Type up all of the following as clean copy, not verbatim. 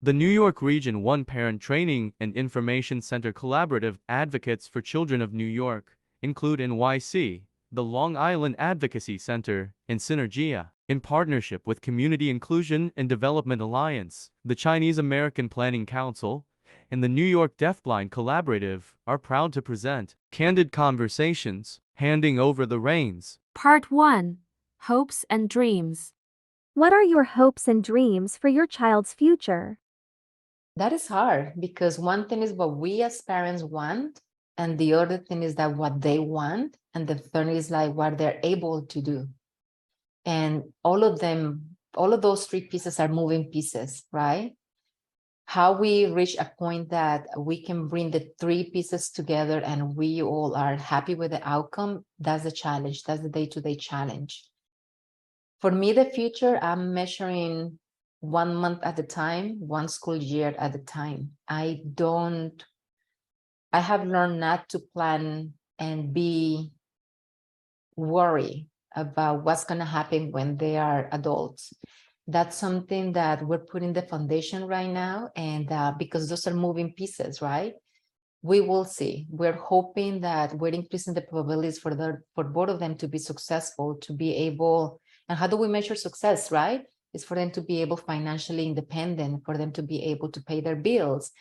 The New York Region 1 Parent Training and Information Center Collaborative Advocates for Children of New York, INCLUDEnyc, the Long Island Advocacy Center, and Sinergia, in partnership with Community Inclusion and Development Alliance, the Chinese American Planning Council, and the New York DeafBlind Collaborative, are proud to present Candid Conversations, Handing Over the Reins. Part 1. Hopes and Dreams. What are your hopes and dreams for your child's future? That is hard because one thing is what we as parents want, and the other thing is that what they want, and the third is like what they're able to do. And all of those three pieces are moving pieces, right? How we reach a point that we can bring the three pieces together and we all are happy with the outcome, that's the challenge. That's the day-to-day challenge. For me, the future, I'm measuring 1 month at a time, one school year at a time. I have learned not to plan and be worried about what's going to happen when they are adults. That's something that we're putting the foundation right now, and because those are moving pieces, right? We will see. We're hoping that we're increasing the probabilities for both of them to be successful, to be able. And how do we measure success, right? It's for them to be able financially independent, for them to be able to pay their bills,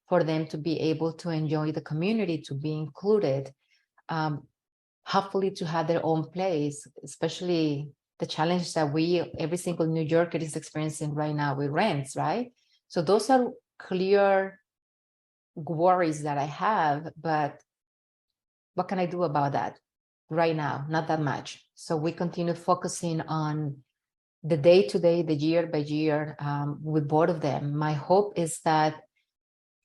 for them to be able to enjoy the community, to be included, hopefully to have their own place, especially the challenge that every single New Yorker is experiencing right now with rents, right? So those are clear worries that I have, but what can I do about that right now? Not that much. So we continue focusing on the day-to-day, the year by year, with both of them. My hope is that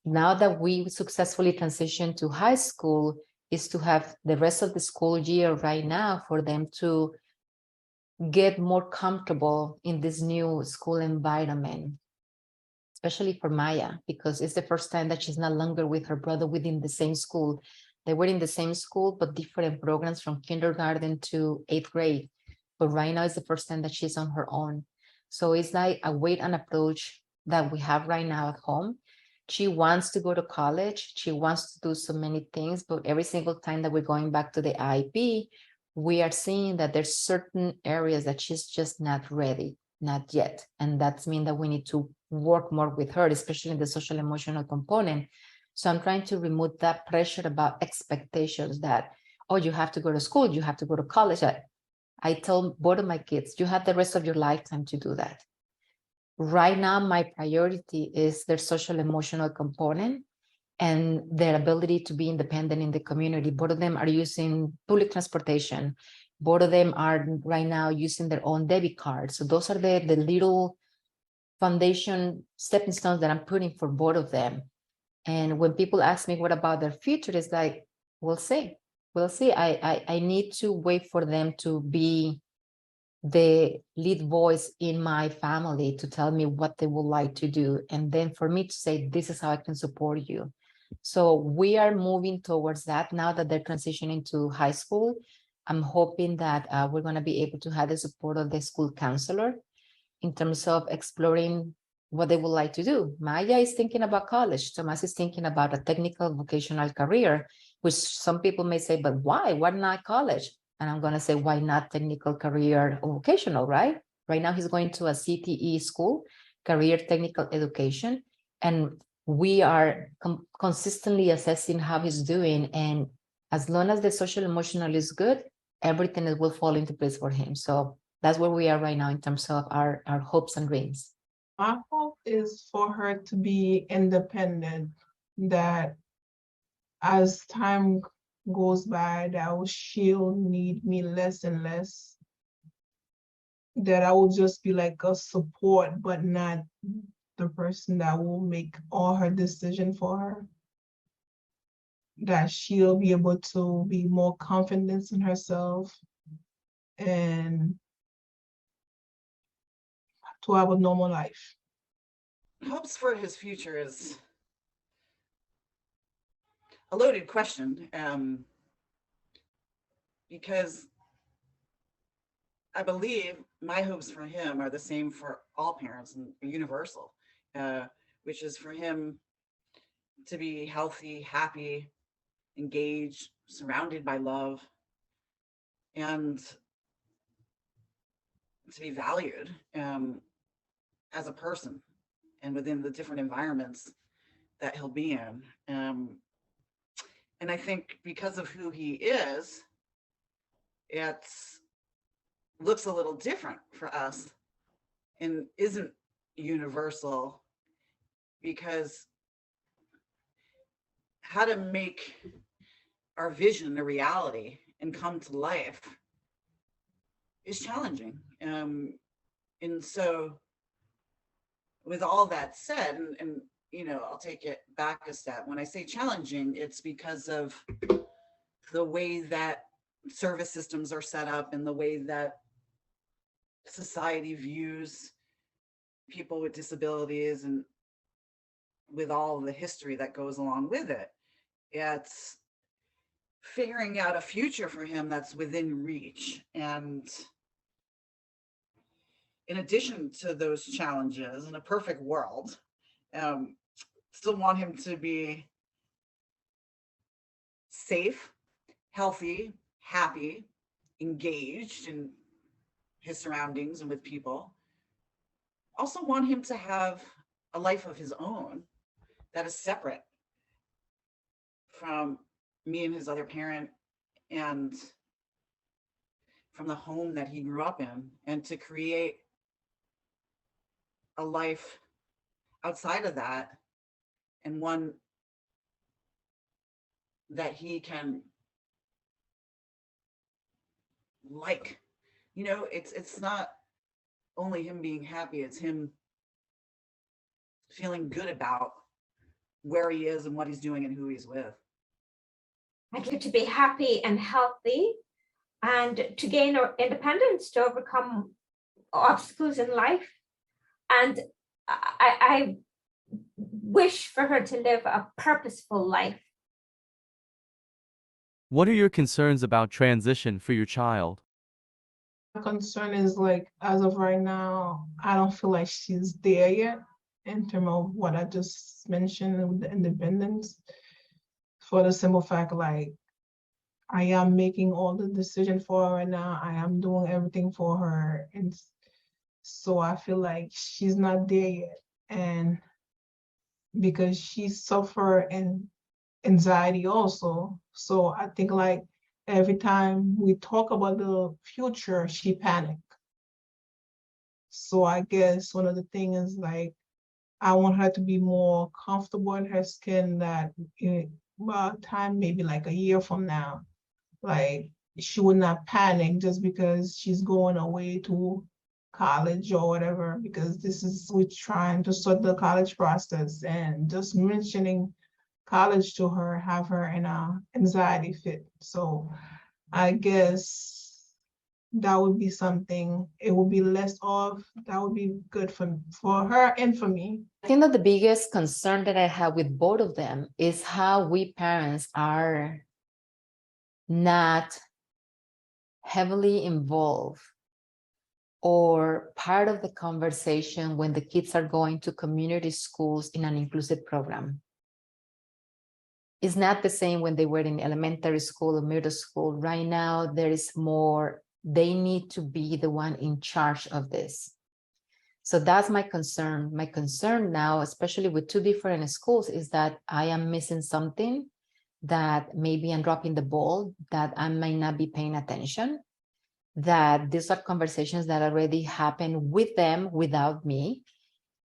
now that we successfully transition to high school, is to have the rest of the school year right now for them to get more comfortable in this new school environment, especially for Maya, because it's the first time that she's no longer with her brother within the same school. They were in the same school, but different programs from kindergarten to 8th grade. But right now it's the first time that she's on her own. So it's like a wait and approach that we have right now at home. She wants to go to college. She wants to do so many things, but every single time that we're going back to the IEP, we are seeing that there's certain areas that she's just not ready, not yet. And that's mean that we need to work more with her, especially in the social emotional component. So I'm trying to remove that pressure about expectations that, oh, you have to go to school, you have to go to college. I tell both of my kids, you have the rest of your lifetime to do that. Right now, my priority is their social emotional component and their ability to be independent in the community. Both of them are using public transportation. Both of them are right now using their own debit cards. So those are the little foundation stepping stones that I'm putting for both of them. And when people ask me what about their future, it's like, we'll see. We'll see. I need to wait for them to be the lead voice in my family to tell me what they would like to do. And then for me to say, this is how I can support you. So we are moving towards that now that they're transitioning to high school. I'm hoping that we're going to be able to have the support of the school counselor in terms of exploring what they would like to do. Maya is thinking about college. Tomas is thinking about a technical vocational career, which some people may say, but why? Why not college? And I'm going to say, why not technical career or vocational, right? Right now, he's going to a CTE school, career technical education. And we are consistently assessing how he's doing. And as long as the social emotional is good, everything will fall into place for him. So that's where we are right now in terms of our hopes and dreams. My hope is for her to be independent, that as time goes by, that she'll need me less and less, that I will just be like a support, but not the person that will make all her decisions for her. That she'll be able to be more confident in herself and to have a normal life. Hopes for his future is a loaded question, because I believe my hopes for him are the same for all parents and universal. which is for him to be healthy, happy, engaged, surrounded by love, and to be valued as a person and within the different environments that he'll be in. And I think because of who he is, it looks a little different for us and isn't universal, because how to make our vision a reality and come to life is challenging. And so with all that said, and you know, I'll take it back a step. When I say challenging, it's because of the way that service systems are set up and the way that society views people with disabilities, and with all the history that goes along with it. It's figuring out a future for him that's within reach. And in addition to those challenges, in a perfect world, still want him to be safe, healthy, happy, engaged in his surroundings and with people. Also want him to have a life of his own that is separate from me and his other parent, and from the home that he grew up in, and to create a life outside of that, and one that he can like. You know, it's not only him being happy, it's him feeling good about where he is and what he's doing and who he's with. I'd like to be happy and healthy, and to gain our independence, to overcome obstacles in life. And I wish for her to live a purposeful life. What are your concerns about transition for your child? My concern is, like, as of right now, I don't feel like she's there yet in terms of what I just mentioned with the independence. For the simple fact, like, I am making all the decisions for her right now. I am doing everything for her. And so I feel like she's not there yet. And because she suffer and anxiety also. So I think, like, every time we talk about the future, she panic. So I guess one of the things is, like, I want her to be more comfortable in her skin, that about time, maybe like a year from now, like, she would not panic just because she's going away to college or whatever, because this is, we're trying to start the college process, and just mentioning college to her have her in a anxiety fit. So I guess that would be something, it would be less of, that would be good for her and for me. I think that the biggest concern that I have with both of them is how we parents are not heavily involved or part of the conversation when the kids are going to community schools in an inclusive program. It's not the same when they were in elementary school or middle school. Right now, there is more, they need to be the one in charge of this. So that's my concern. My concern now, especially with two different schools, is that I am missing something, that maybe I'm dropping the ball, that I might not be paying attention, that these are conversations that already happen with them without me,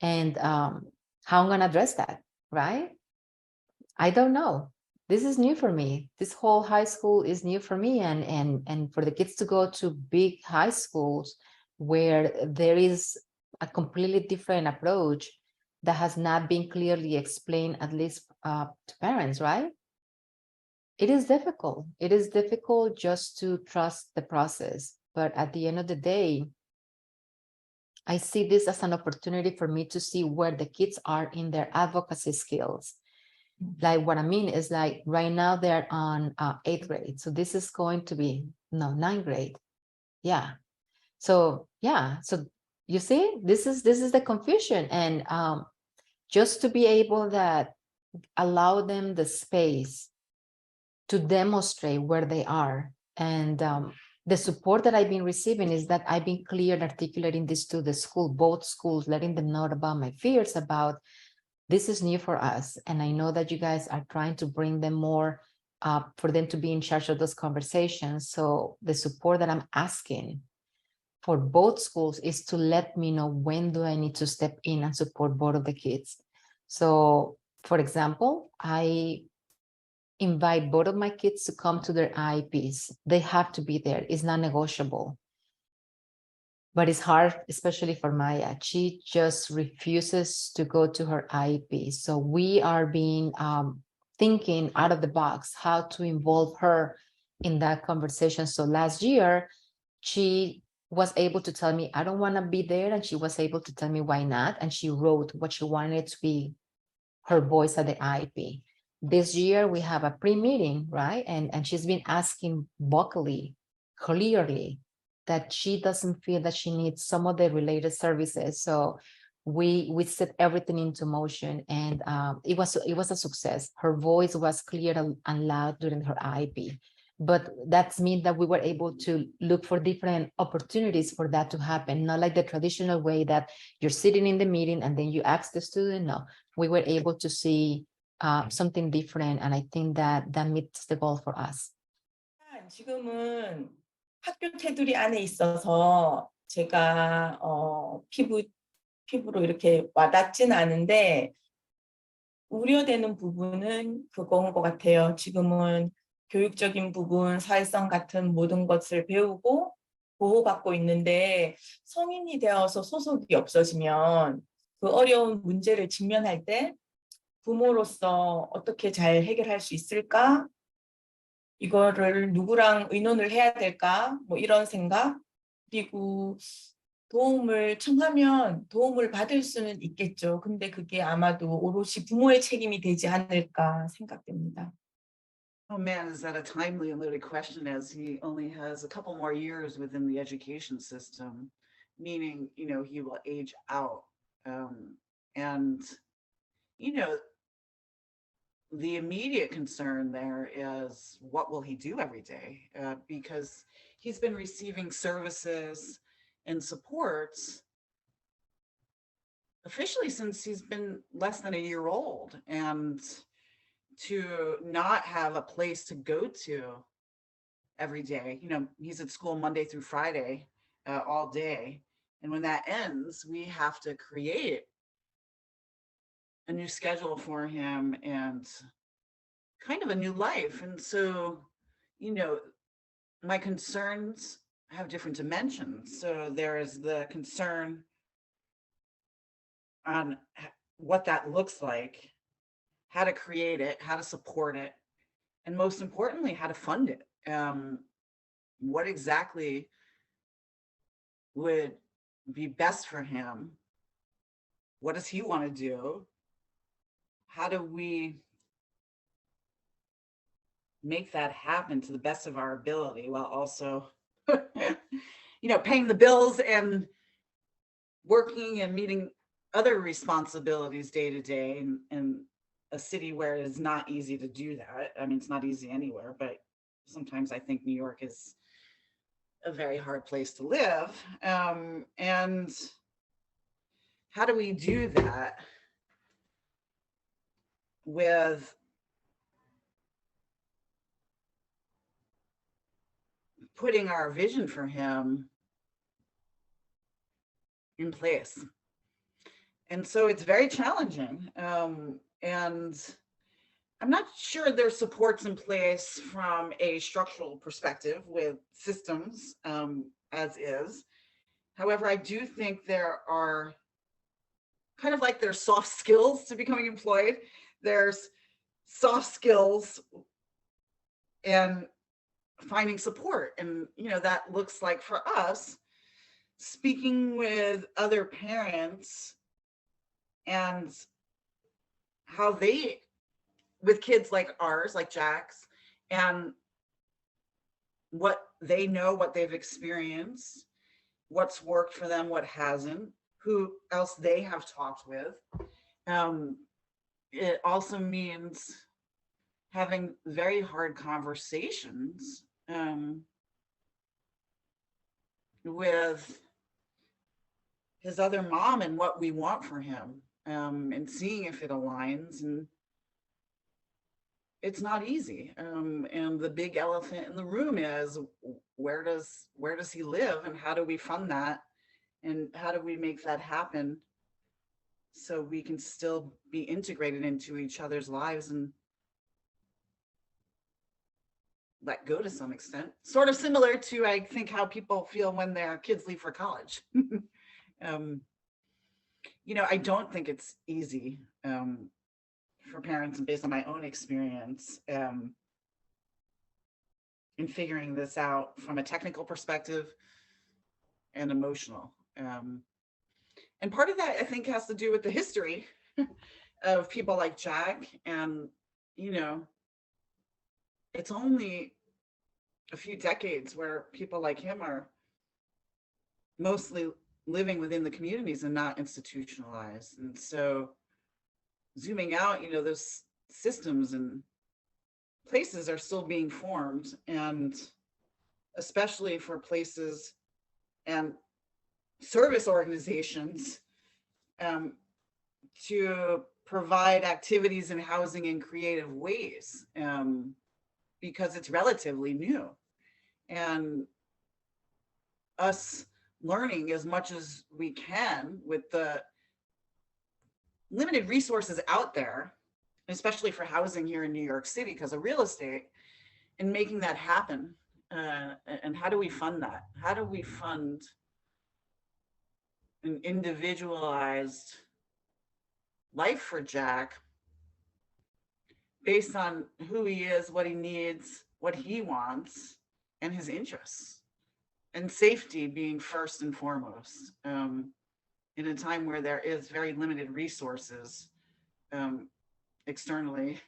and how I'm going to address that, right? I don't know. This is new for me. This whole high school is new for me, and for the kids to go to big high schools where there is a completely different approach that has not been clearly explained, at least to parents, right? It is difficult. It is difficult just to trust the process. But at the end of the day, I see this as an opportunity for me to see where the kids are in their advocacy skills. Like, what I mean is, like, right now they're on 8th grade. So this is going to be, no, 9th grade. Yeah. So, yeah. So you see, this is the confusion. And just to be able that allow them the space to demonstrate where they are. And the support that I've been receiving is that I've been clear and articulating this to the school, both schools, letting them know about my fears about this is new for us. And I know that you guys are trying to bring them more for them to be in charge of those conversations. So the support that I'm asking for both schools is to let me know when do I need to step in and support both of the kids. So for example, I invite both of my kids to come to their IEPs. They have to be there. It's not negotiable. But it's hard, especially for Maya. She just refuses to go to her IEP. So we are being thinking out of the box how to involve her in that conversation. So last year, she was able to tell me, I don't want to be there. And she was able to tell me why not. And she wrote what she wanted to be her voice at the IEP. This year, we have a pre-meeting, right? And she's been asking vocally, clearly, that she doesn't feel that she needs some of the related services. So we set everything into motion, and it was a success. Her voice was clear and loud during her IEP. But that means that we were able to look for different opportunities for that to happen, not like the traditional way that you're sitting in the meeting and then you ask the student. No, we were able to see something different, and I think that meets the goal for us. 지금은 학교 테두리 안에 있어서 제가 피부로 이렇게 와닿진 않은데 우려되는 부분은 그거인 것 같아요. 지금은 교육적인 부분, 사회성 같은 모든 것을 배우고 보호받고 있는데 성인이 되어서 소속이 없어지면 그 어려운 문제를 직면할 때 부모로서 어떻게 잘 해결할 수 있을까? 이거를 누구랑 의논을 해야 될까? 뭐 이런 생각. 그리고 도움을 청하면 도움을 받을 수는 있겠죠. 근데 그게 아마도 오롯이 부모의 책임이 되지 않을까 생각됩니다. Oh man, is that a timely and loaded question, as he only has a couple more years within the education system, meaning, you know, he will age out. And, you know, the immediate concern there is what will he do every day? Because he's been receiving services and supports officially since he's been less than a year old, and to not have a place to go to every day. You know, he's at school Monday through Friday all day, and when that ends, we have to create a new schedule for him and kind of a new life. And so, you know, my concerns have different dimensions. So there is the concern on what that looks like, how to create it, how to support it, and most importantly, how to fund it. What exactly would be best for him? What does he want to do? How do we make that happen to the best of our ability while also, you know, paying the bills and working and meeting other responsibilities day to day in a city where it is not easy to do that. I mean, it's not easy anywhere, but sometimes I think New York is a very hard place to live. And how do we do that with putting our vision for him in place? And so it's very challenging. And I'm not sure there's supports in place from a structural perspective with systems as is. However, I do think there are kind of like there's soft skills to becoming employed. There's soft skills and finding support. And, you know, that looks like for us, speaking with other parents and how they, with kids like ours, like Jack's, and what they know, what they've experienced, what's worked for them, what hasn't, who else they have talked with, It also means having very hard conversations with his other mom and what we want for him, and seeing if it aligns. And it's not easy. And the big elephant in the room is, where does he live, and how do we fund that, and how do we make that happen so we can still be integrated into each other's lives and let go to some extent. Sort of similar to, I think, how people feel when their kids leave for college. I don't think it's easy for parents, and based on my own experience in figuring this out from a technical perspective and emotional. And part of that, I think, has to do with the history of people like Jack. And, it's only a few decades where people like him are mostly living within the communities and not institutionalized. And so zooming out, those systems and places are still being formed, and especially for places and service organizations to provide activities and housing in creative ways, because it's relatively new. And us learning as much as we can with the limited resources out there, especially for housing here in New York City because of real estate, and making that happen. And how do we fund that? How do we fund an individualized life for Jack based on who he is, what he needs, what he wants, and his interests, and safety being first and foremost, in a time where there is very limited resources externally.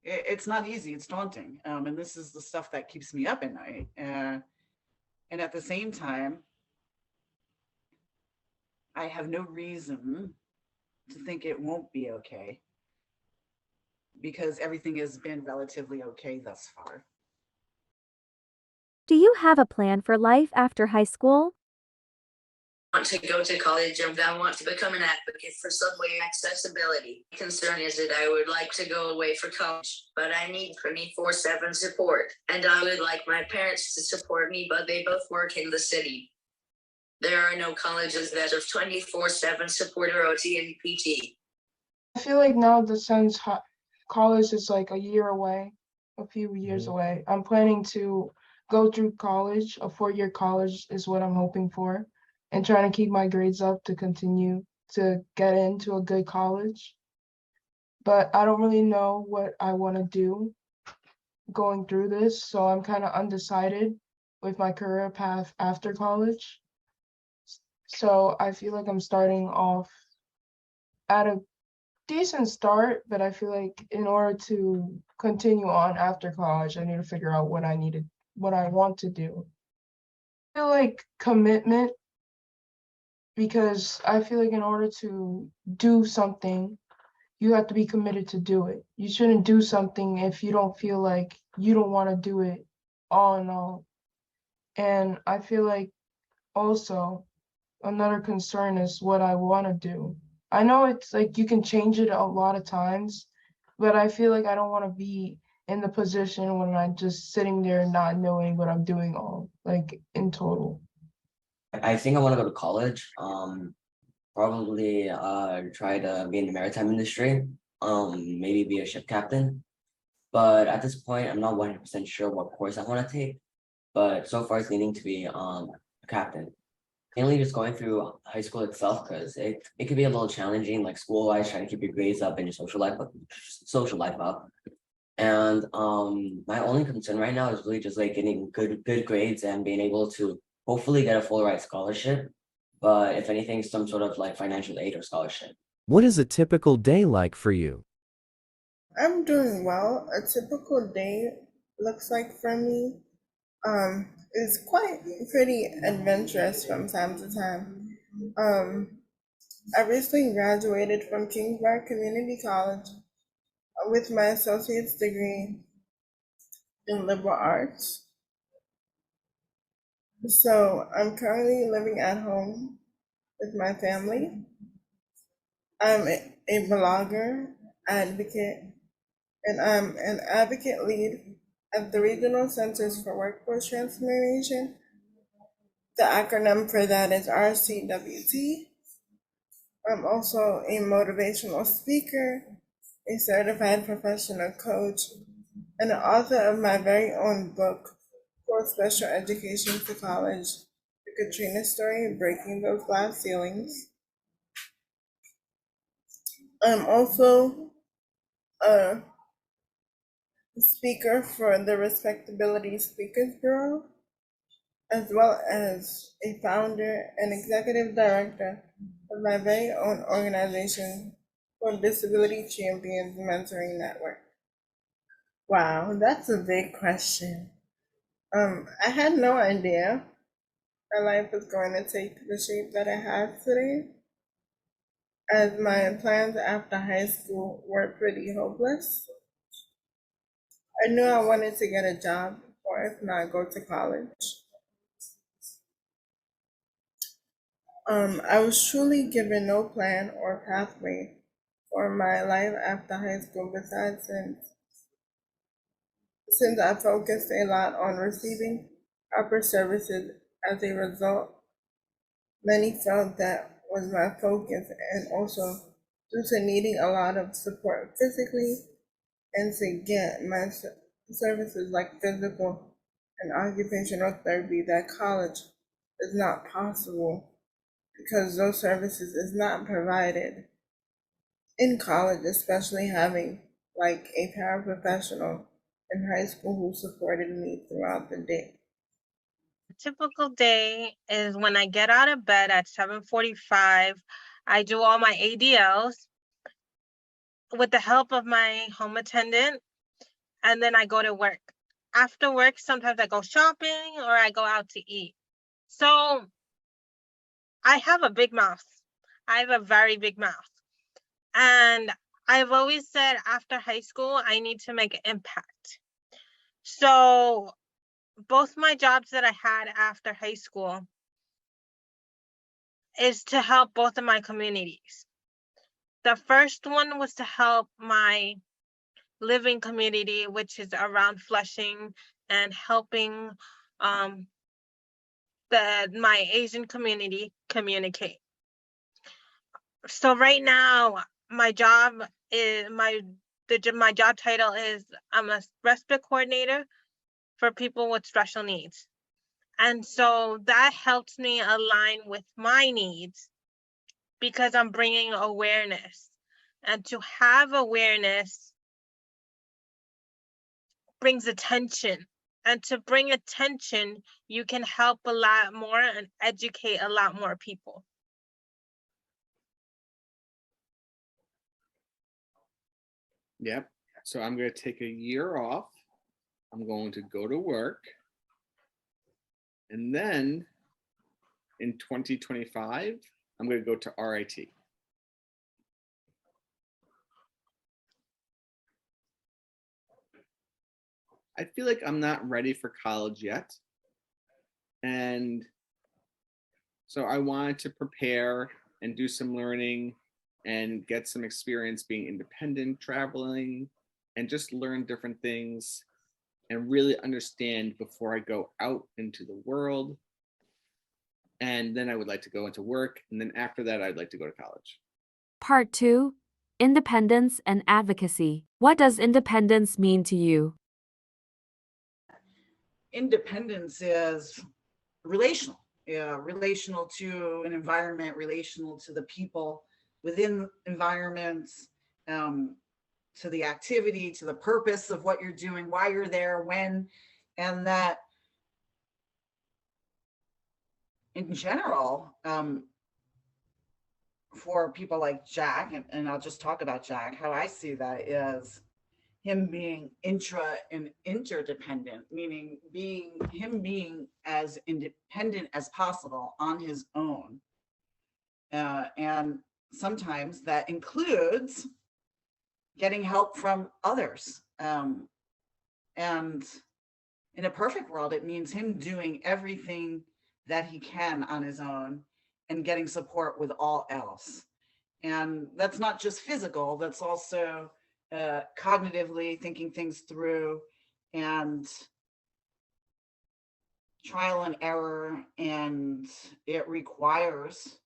It's not easy, it's daunting. And this is the stuff that keeps me up at night. And at the same time, I have no reason to think it won't be okay, because everything has been relatively okay thus far. Do you have a plan for life after high school? I want to go to college and I want to become an advocate for subway accessibility. The concern is that I would like to go away for college, but I need 24/7 support. And I would like my parents to support me, but they both work in the city. There are no colleges that have 24/7 support or OT and PT. I feel like now since college is like a year away, a few years away, I'm planning to go through college. A 4-year college is what I'm hoping for, and trying to keep my grades up to continue to get into a good college. But I don't really know what I want to do going through this, so I'm kind of undecided with my career path after college. So I feel like I'm starting off at a decent start, but I feel like in order to continue on after college, I need to figure out what I want to do. I feel like commitment, because I feel like in order to do something, you have to be committed to do it. You shouldn't do something if you don't feel like you don't want to do it all in all. And I feel like also another concern is what I want to do. I know it's like you can change it a lot of times, but I feel like I don't want to be in the position when I'm just sitting there not knowing what I'm doing in total. I think I want to go to college. Probably try to be in the maritime industry. Maybe be a ship captain. But at this point, I'm not 100% sure what course I want to take. But so far, it's leaning to be a captain. Mainly just going through high school itself, because it could be a little challenging, like school-wise, trying to keep your grades up and your social life up. And my only concern right now is really just like getting good grades and being able to hopefully get a full ride scholarship. But if anything, some sort of like financial aid or scholarship. What is a typical day like for you? I'm doing well. A typical day looks like for me is quite pretty adventurous from time to time. I recently graduated from Kingsburg Community College with my associate's degree in liberal arts. So I'm currently living at home with my family. I'm a blogger, advocate, and I'm an advocate lead at the Regional Centers for Workforce Transformation. The acronym for that is RCWT. I'm also a motivational speaker, a certified professional coach, and the author of my very own book for special education to college, The Katrina Story, Breaking Those Glass Ceilings. I'm also a speaker for the Respectability Speakers Bureau, as well as a founder and executive director of my very own organization called Disability Champions Mentoring Network. Wow, that's a big question. I had no idea my life was going to take the shape that it has today, as my plans after high school were pretty hopeless. I knew I wanted to get a job, or if not, go to college. I was truly given no plan or pathway for my life after high school besides since I focused a lot on receiving proper services. As a result, many felt that was my focus, and also due to needing a lot of support physically and to get my services like physical and occupational therapy, that college is not possible because those services is not provided in college, especially having like a paraprofessional in high school who supported me throughout the day. A typical day is when I get out of bed at 7:45, I do all my ADLs with the help of my home attendant, and then I go to work. After work, sometimes I go shopping or I go out to eat. So I have a big mouth. I have a very big mouth. And I've always said after high school, I need to make an impact. So both my jobs that I had after high school is to help both of my communities. The first one was to help my living community, which is around Flushing, and helping my Asian community communicate. So right now, my job is my job title is I'm a respite coordinator for people with special needs. And so that helps me align with my needs because I'm bringing awareness. And to have awareness brings attention. And to bring attention, you can help a lot more and educate a lot more people. Yep. So I'm going to take a year off. I'm going to go to work. And then in 2025, I'm going to go to RIT. I feel like I'm not ready for college yet. And so I wanted to prepare and do some learning and get some experience being independent, traveling, and just learn different things and really understand before I go out into the world. And then I would like to go into work. And then after that, I'd like to go to college. Part 2, Independence and Advocacy. What does independence mean to you? Independence is relational, relational to an environment, relational to the people within environments, to the activity, to the purpose of what you're doing, why you're there, when, and that in general, for people like Jack, and I'll just talk about Jack, how I see that is him being intra and interdependent, meaning being as independent as possible on his own, and sometimes that includes getting help from others. And in a perfect world, it means him doing everything that he can on his own and getting support with all else. And that's not just physical, that's also cognitively thinking things through and trial and error. And it requires,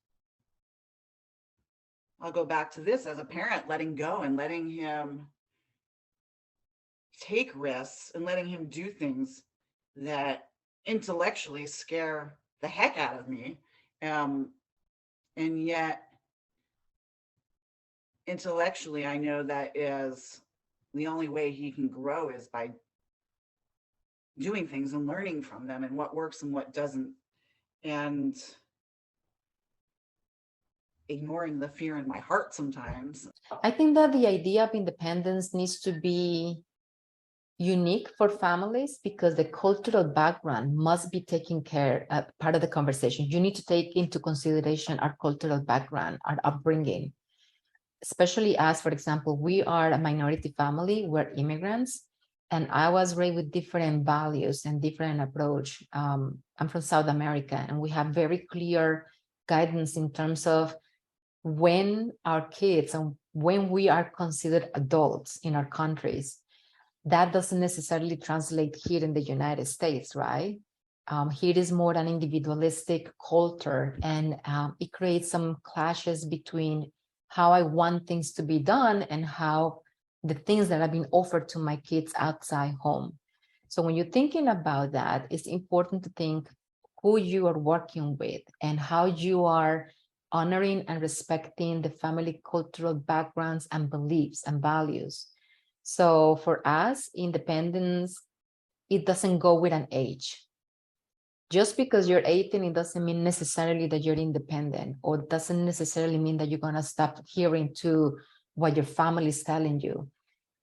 I'll go back to this as a parent, letting go and letting him take risks and letting him do things that intellectually scare the heck out of me. And yet, intellectually, I know that is the only way he can grow is by doing things and learning from them and what works and what doesn't. And ignoring the fear in my heart sometimes. I think that the idea of independence needs to be unique for families because the cultural background must be taken care of, part of the conversation. You need to take into consideration our cultural background, our upbringing, especially as, for example, we are a minority family, we're immigrants, and I was raised with different values and different approach. I'm from South America, and we have very clear guidance in terms of when our kids and when we are considered adults in our countries. That doesn't necessarily translate here in the United States, right? Here is more an individualistic culture, and it creates some clashes between how I want things to be done and how the things that have been offered to my kids outside home. So when you're thinking about that, it's important to think who you are working with and how you are honoring and respecting the family cultural backgrounds and beliefs and values. So for us, independence, it doesn't go with an age. Just because you're 18, it doesn't mean necessarily that you're independent, or doesn't necessarily mean that you're going to stop hearing to what your family is telling you.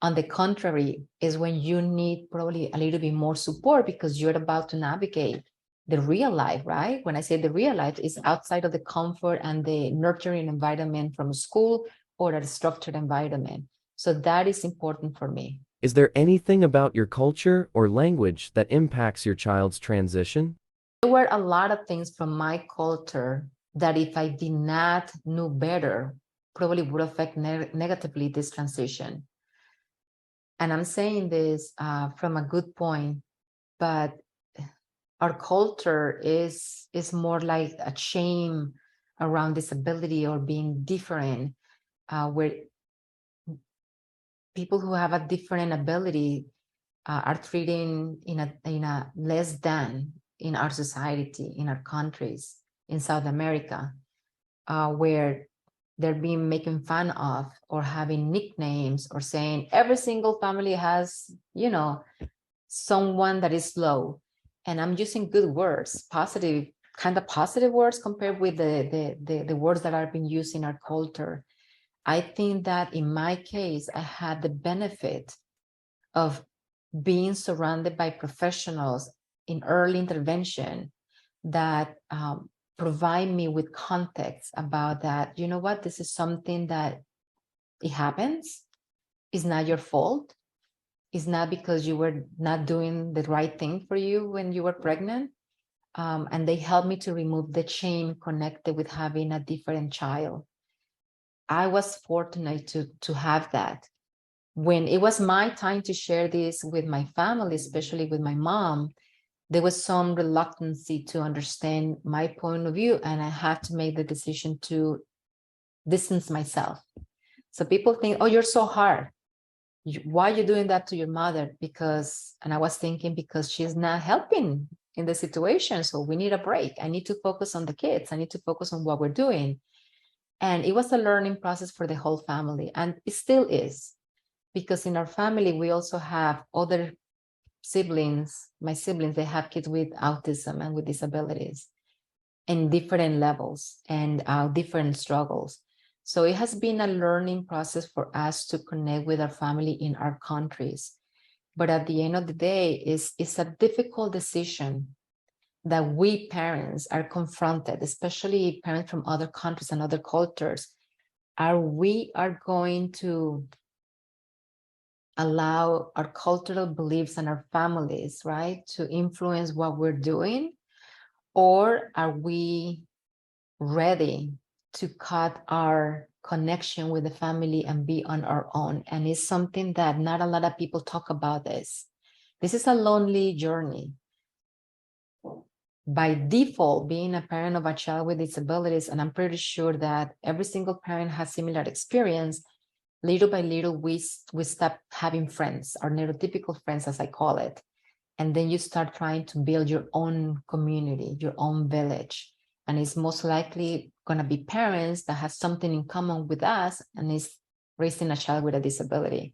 On the contrary, is when you need probably a little bit more support because you're about to navigate the real life, right? When I say the real life, is outside of the comfort and the nurturing environment from school or a structured environment. So that is important for me. Is there anything about your culture or language that impacts your child's transition? There were a lot of things from my culture that if I did not know better, probably would affect negatively this transition. And I'm saying this from a good point, but our culture is more like a shame around disability or being different, where people who have a different ability are treated in a less than in our society, in our countries, in South America, where they're being making fun of or having nicknames or saying every single family has, someone that is slow. And I'm using good words, positive, kind of positive words compared with the words that are being used in our culture. I think that in my case, I had the benefit of being surrounded by professionals in early intervention that provide me with context about that. You know what? This is something that it happens. It's not your fault. It's not because you were not doing the right thing for you when you were pregnant. And they helped me to remove the shame connected with having a different child. I was fortunate to have that. When it was my time to share this with my family, especially with my mom, there was some reluctancy to understand my point of view, and I had to make the decision to distance myself. So people think, oh, you're so hard. Why are you doing that to your mother? And I was thinking, because she's not helping in the situation. So we need a break. I need to focus on the kids. I need to focus on what we're doing. And it was a learning process for the whole family. And it still is, because in our family, we also have other siblings. My siblings, they have kids with autism and with disabilities in different levels and different struggles. So it has been a learning process for us to connect with our family in our countries. But at the end of the day, it's a difficult decision that we parents are confronted, especially parents from other countries and other cultures, we going to allow our cultural beliefs and our families, right, to influence what we're doing? Or are we ready to cut our connection with the family and be on our own? And it's something that not a lot of people talk about this. This is a lonely journey. By default, being a parent of a child with disabilities, and I'm pretty sure that every single parent has similar experience, little by little, we stop having friends, or neurotypical friends, as I call it. And then you start trying to build your own community, your own village. And it's most likely going to be parents that have something in common with us and is raising a child with a disability.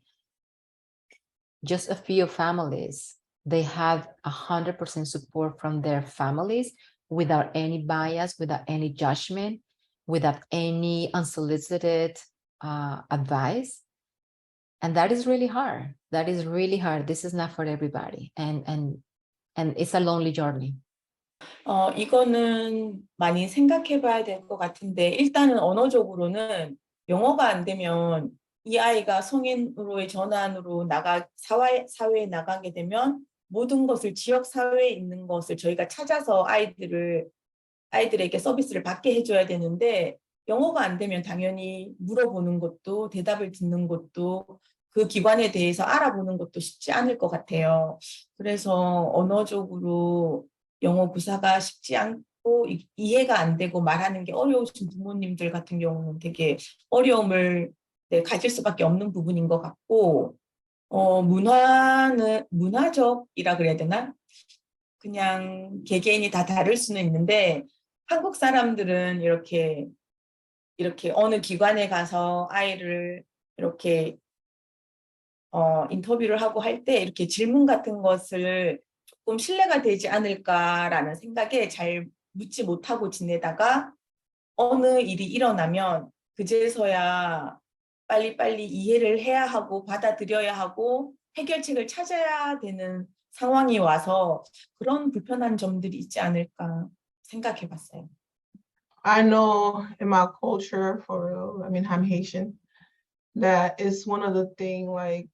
Just a few families, they have 100% support from their families without any bias, without any judgment, without any unsolicited advice. And that is really hard. That is really hard. This is not for everybody. And it's a lonely journey. 이거는 많이 생각해 봐야 될 것 같은데, 일단은 언어적으로는 영어가 안 되면 이 아이가 성인으로의 전환으로 사회에 나가게 되면 모든 것을 지역 사회에 있는 것을 저희가 찾아서 아이들에게 서비스를 받게 해줘야 되는데, 영어가 안 되면 당연히 물어보는 것도 대답을 듣는 것도 그 기관에 대해서 알아보는 것도 쉽지 않을 것 같아요. 그래서 언어적으로 영어 구사가 쉽지 않고 이해가 안 되고 말하는 게 어려우신 부모님들 같은 경우는 되게 어려움을 가질 수밖에 없는 부분인 것 같고, 문화적이라 그래야 되나? 그냥 개개인이 다 다를 수는 있는데, 한국 사람들은 이렇게 어느 기관에 가서 아이를 이렇게 인터뷰를 하고 할 때 이렇게 질문 같은 것을 조금 신뢰가 되지 않을까라는 생각에 잘 묻지 못하고 지내다가 어느 일이 일어나면 그제서야 빨리빨리 이해를 해야 하고 받아들여야 하고 해결책을 찾아야 되는 상황이 와서 그런 불편한 점들이 있지 않을까 생각해 봤어요. I know in my culture, for real, I mean, I'm Haitian, that is one of the things, like,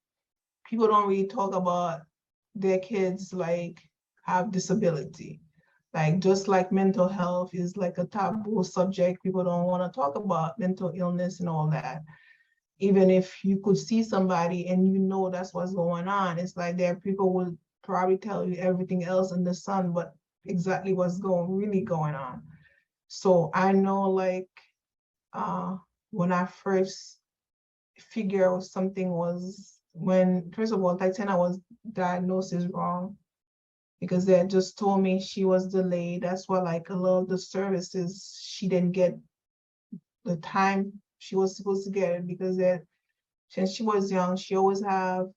people don't really talk about their kids, like, have disability. Like, just like mental health is like a taboo subject, people don't want to talk about mental illness and all that. Even if you could see somebody and you know that's what's going on, it's like there are people will probably tell you everything else in the sun, but exactly what's really going on. So I know, like, when I first figured out something was when, first of all, Tatiana was diagnosed wrong, because they had just told me she was delayed. That's why, like, a lot of the services, she didn't get the time she was supposed to get it, because since she was young, she always have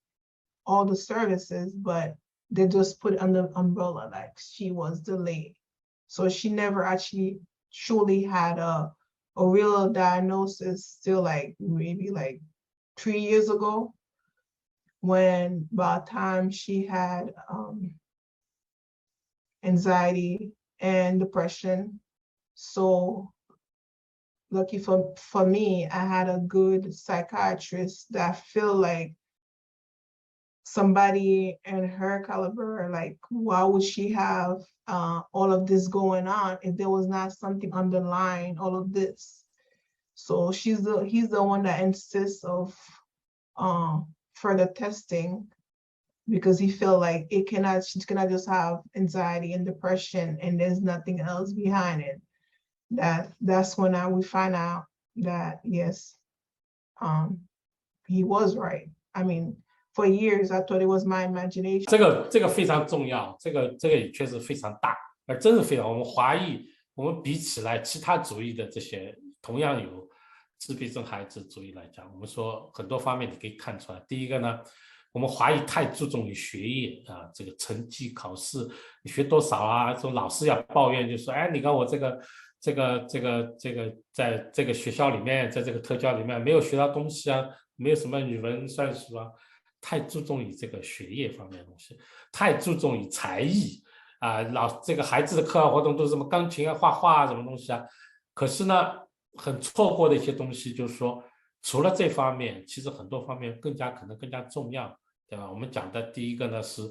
all the services, but they just put it under the umbrella, like she was delayed. So she never actually truly had a real diagnosis till like maybe like 3 years ago, when by the time she had anxiety and depression. So lucky for me, I had a good psychiatrist that feel like somebody in her caliber, like, why would she have all of this going on if there was not something underlying all of this? So he's the one that insists of further testing, because he felt like she cannot just have anxiety and depression and there's nothing else behind it. That's when we find out that yes, he was right. I mean, for years I thought it was my imagination. 这个非常重要，这个也确实非常大，而真是非常。我们华裔，我们比起来其他族裔的这些同样有自闭症孩子族裔来讲，我们说很多方面你可以看出来。第一个呢，我们华裔太注重于学业啊，这个成绩考试，你学多少啊？这种老师要抱怨就说，哎，你看我这个在这个学校里面，在这个特教里面没有学到东西啊，没有什么语文算术啊。太注重于这个学业方面的东西，太注重于才艺啊，这个孩子的课外活动都是什么钢琴啊、画画啊什么东西啊。可是呢，很错过的一些东西，就是说，除了这方面，其实很多方面可能更加重要，对吧？我们讲的第一个呢，是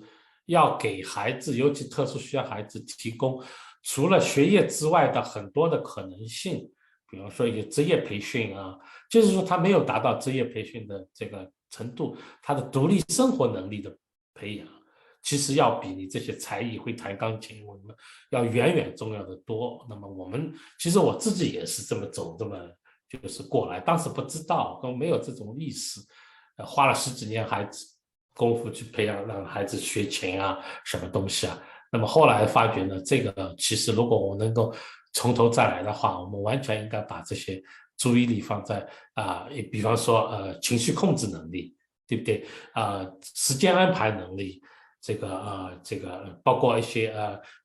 要给孩子，尤其特殊需要孩子提供除了学业之外的很多的可能性，比方说有职业培训啊，就是说他没有达到职业培训的这个程度，他的独立生活能力的培养。其实要比你这些才艺会弹钢琴，我们要远远重要的多。那么其实我自己也是这么就是过来，当时不知道，都没有这种意识，花了10几年功夫去培养，让孩子学琴啊，什么东西啊。那么后来发觉呢，这个其实如果我能够从头再来的话，我们完全应该把这些注意力放在比方说情绪控制能力，对不对？时间安排能力。这个包括一些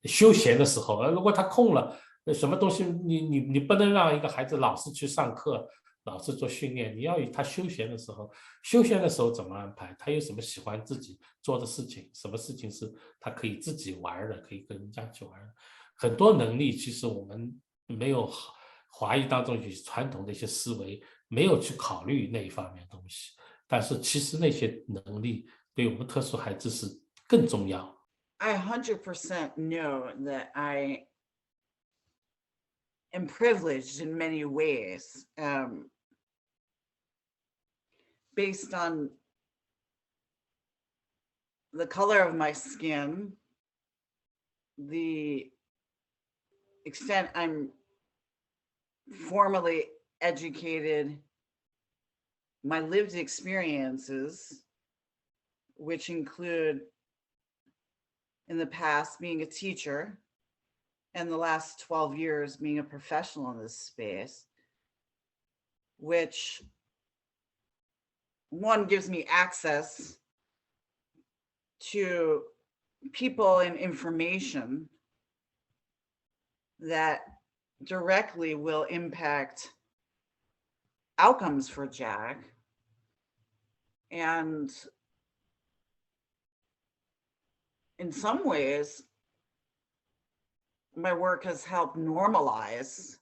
休闲的时候，如果他空了，什么东西你不能让一个孩子老是去上课，老是做训练，你要以他休闲的时候怎么安排？他有什么喜欢自己做的事情？什么事情是他可以自己玩的，可以跟人家去玩的？很多能力其实我们没有华裔当中有传统的一些思维，没有去考虑那一方面的东西。但是其实那些能力对我们特殊孩子是更重要。I 100% know that I am privileged in many ways, based on the color of my skin, the extent I'm formally educated, my lived experiences, which include in the past being a teacher and the last 12 years being a professional in this space, which one gives me access to people and information that directly will impact outcomes for Jack. And in some ways, my work has helped normalize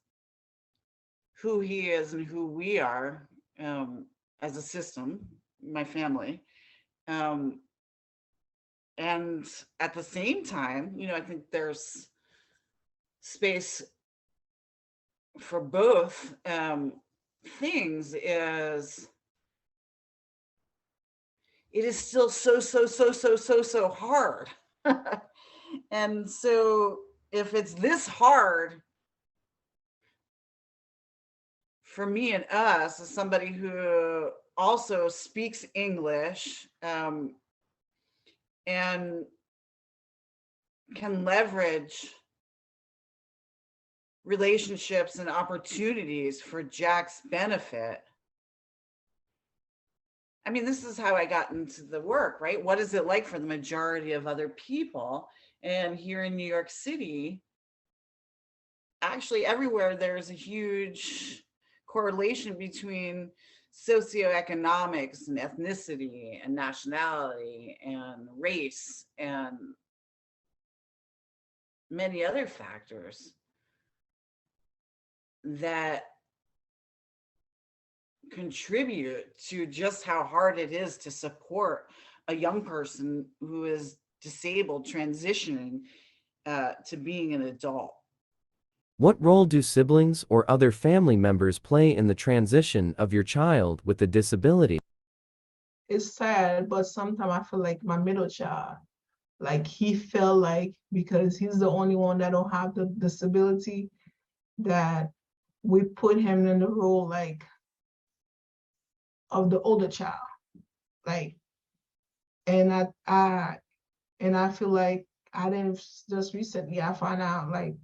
who he is and who we are as a system, my family. And at the same time, I think there's space for both things. It is still so hard. And so if it's this hard for me and us, as somebody who also speaks English and can leverage relationships and opportunities for Jack's benefit. I mean, this is how I got into the work, right? What is it like for the majority of other people? And here in New York City, actually everywhere there's a huge correlation between socioeconomics and ethnicity and nationality and race and many other factors that contribute to just how hard it is to support a young person who is disabled transitioning to being an adult. What role do siblings or other family members play in the transition of your child with a disability? It's sad, but sometimes I feel like my middle child, like he felt like because he's the only one that don't have the disability, that we put him in the role like of the older child, like, and I feel like I didn't just recently I found out like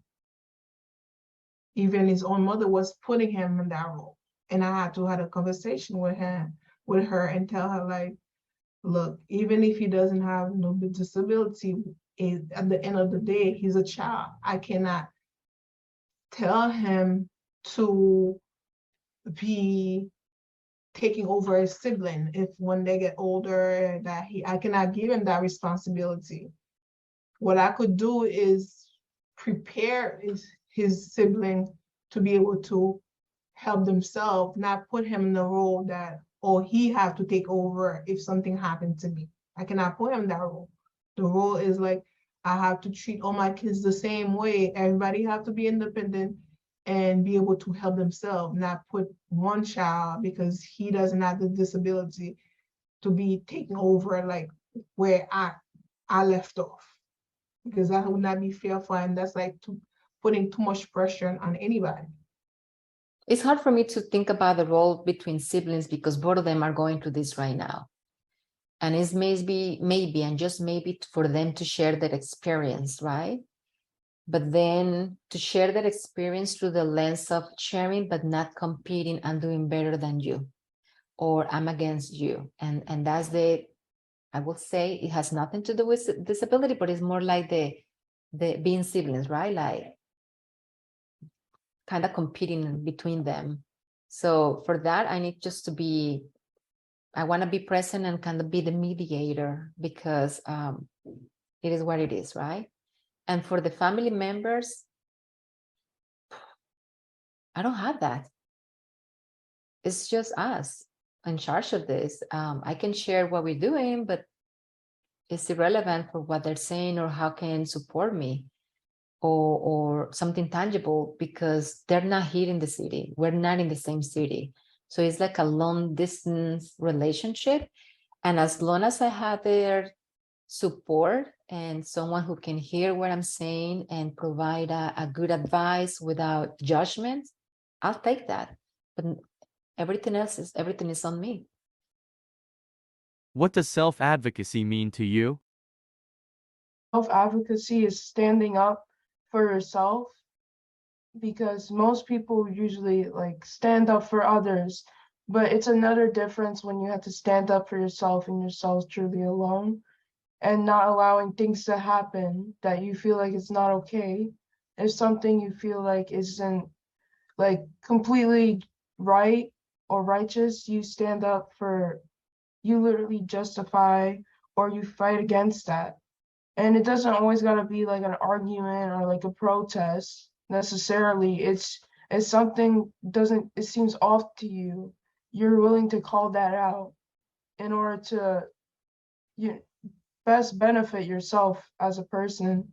even his own mother was putting him in that role, and I had to have a conversation with her and tell her like, look, even if he doesn't have no disability, at the end of the day he's a child. I cannot tell him to be taking over his sibling if when they get older, that I cannot give him that responsibility. What I could do is prepare his sibling to be able to help themselves, not put him in the role that, oh, he have to take over if something happened to me. I cannot put him in that role. The role is like, I have to treat all my kids the same way. Everybody have to be independent and be able to help themselves, not put one child because he doesn't have the disability to be taking over like where I left off. Because that would not be fair for him. That's like putting too much pressure on anybody. It's hard for me to think about the role between siblings because both of them are going through this right now. And it's maybe, and just maybe for them to share that experience, right? But then to share that experience through the lens of sharing, but not competing and doing better than you, or I'm against you. And that's I would say it has nothing to do with disability, but it's more like the being siblings, right? Like kind of competing between them. So for that, I need just to be, I want to be present and kind of be the mediator because it is what it is, right? And for the family members, I don't have that. It's just us in charge of this. I can share what we're doing, but it's irrelevant for what they're saying or how can support me or something tangible because they're not here in the city. We're not in the same city. So it's like a long distance relationship. And as long as I have their support and someone who can hear what I'm saying and provide a good advice without judgment, I'll take that. But everything is on me. What does self-advocacy mean to you? Self-advocacy is standing up for yourself because most people usually like stand up for others, but it's another difference when you have to stand up for yourself and yourself truly alone and not allowing things to happen that you feel like it's not okay. If something you feel like isn't like completely right or righteous, you stand up for, you literally justify or you fight against that. And it doesn't always gotta be like an argument or like a protest necessarily. It's something it seems off to you. You're willing to call that out in order to best benefit yourself as a person.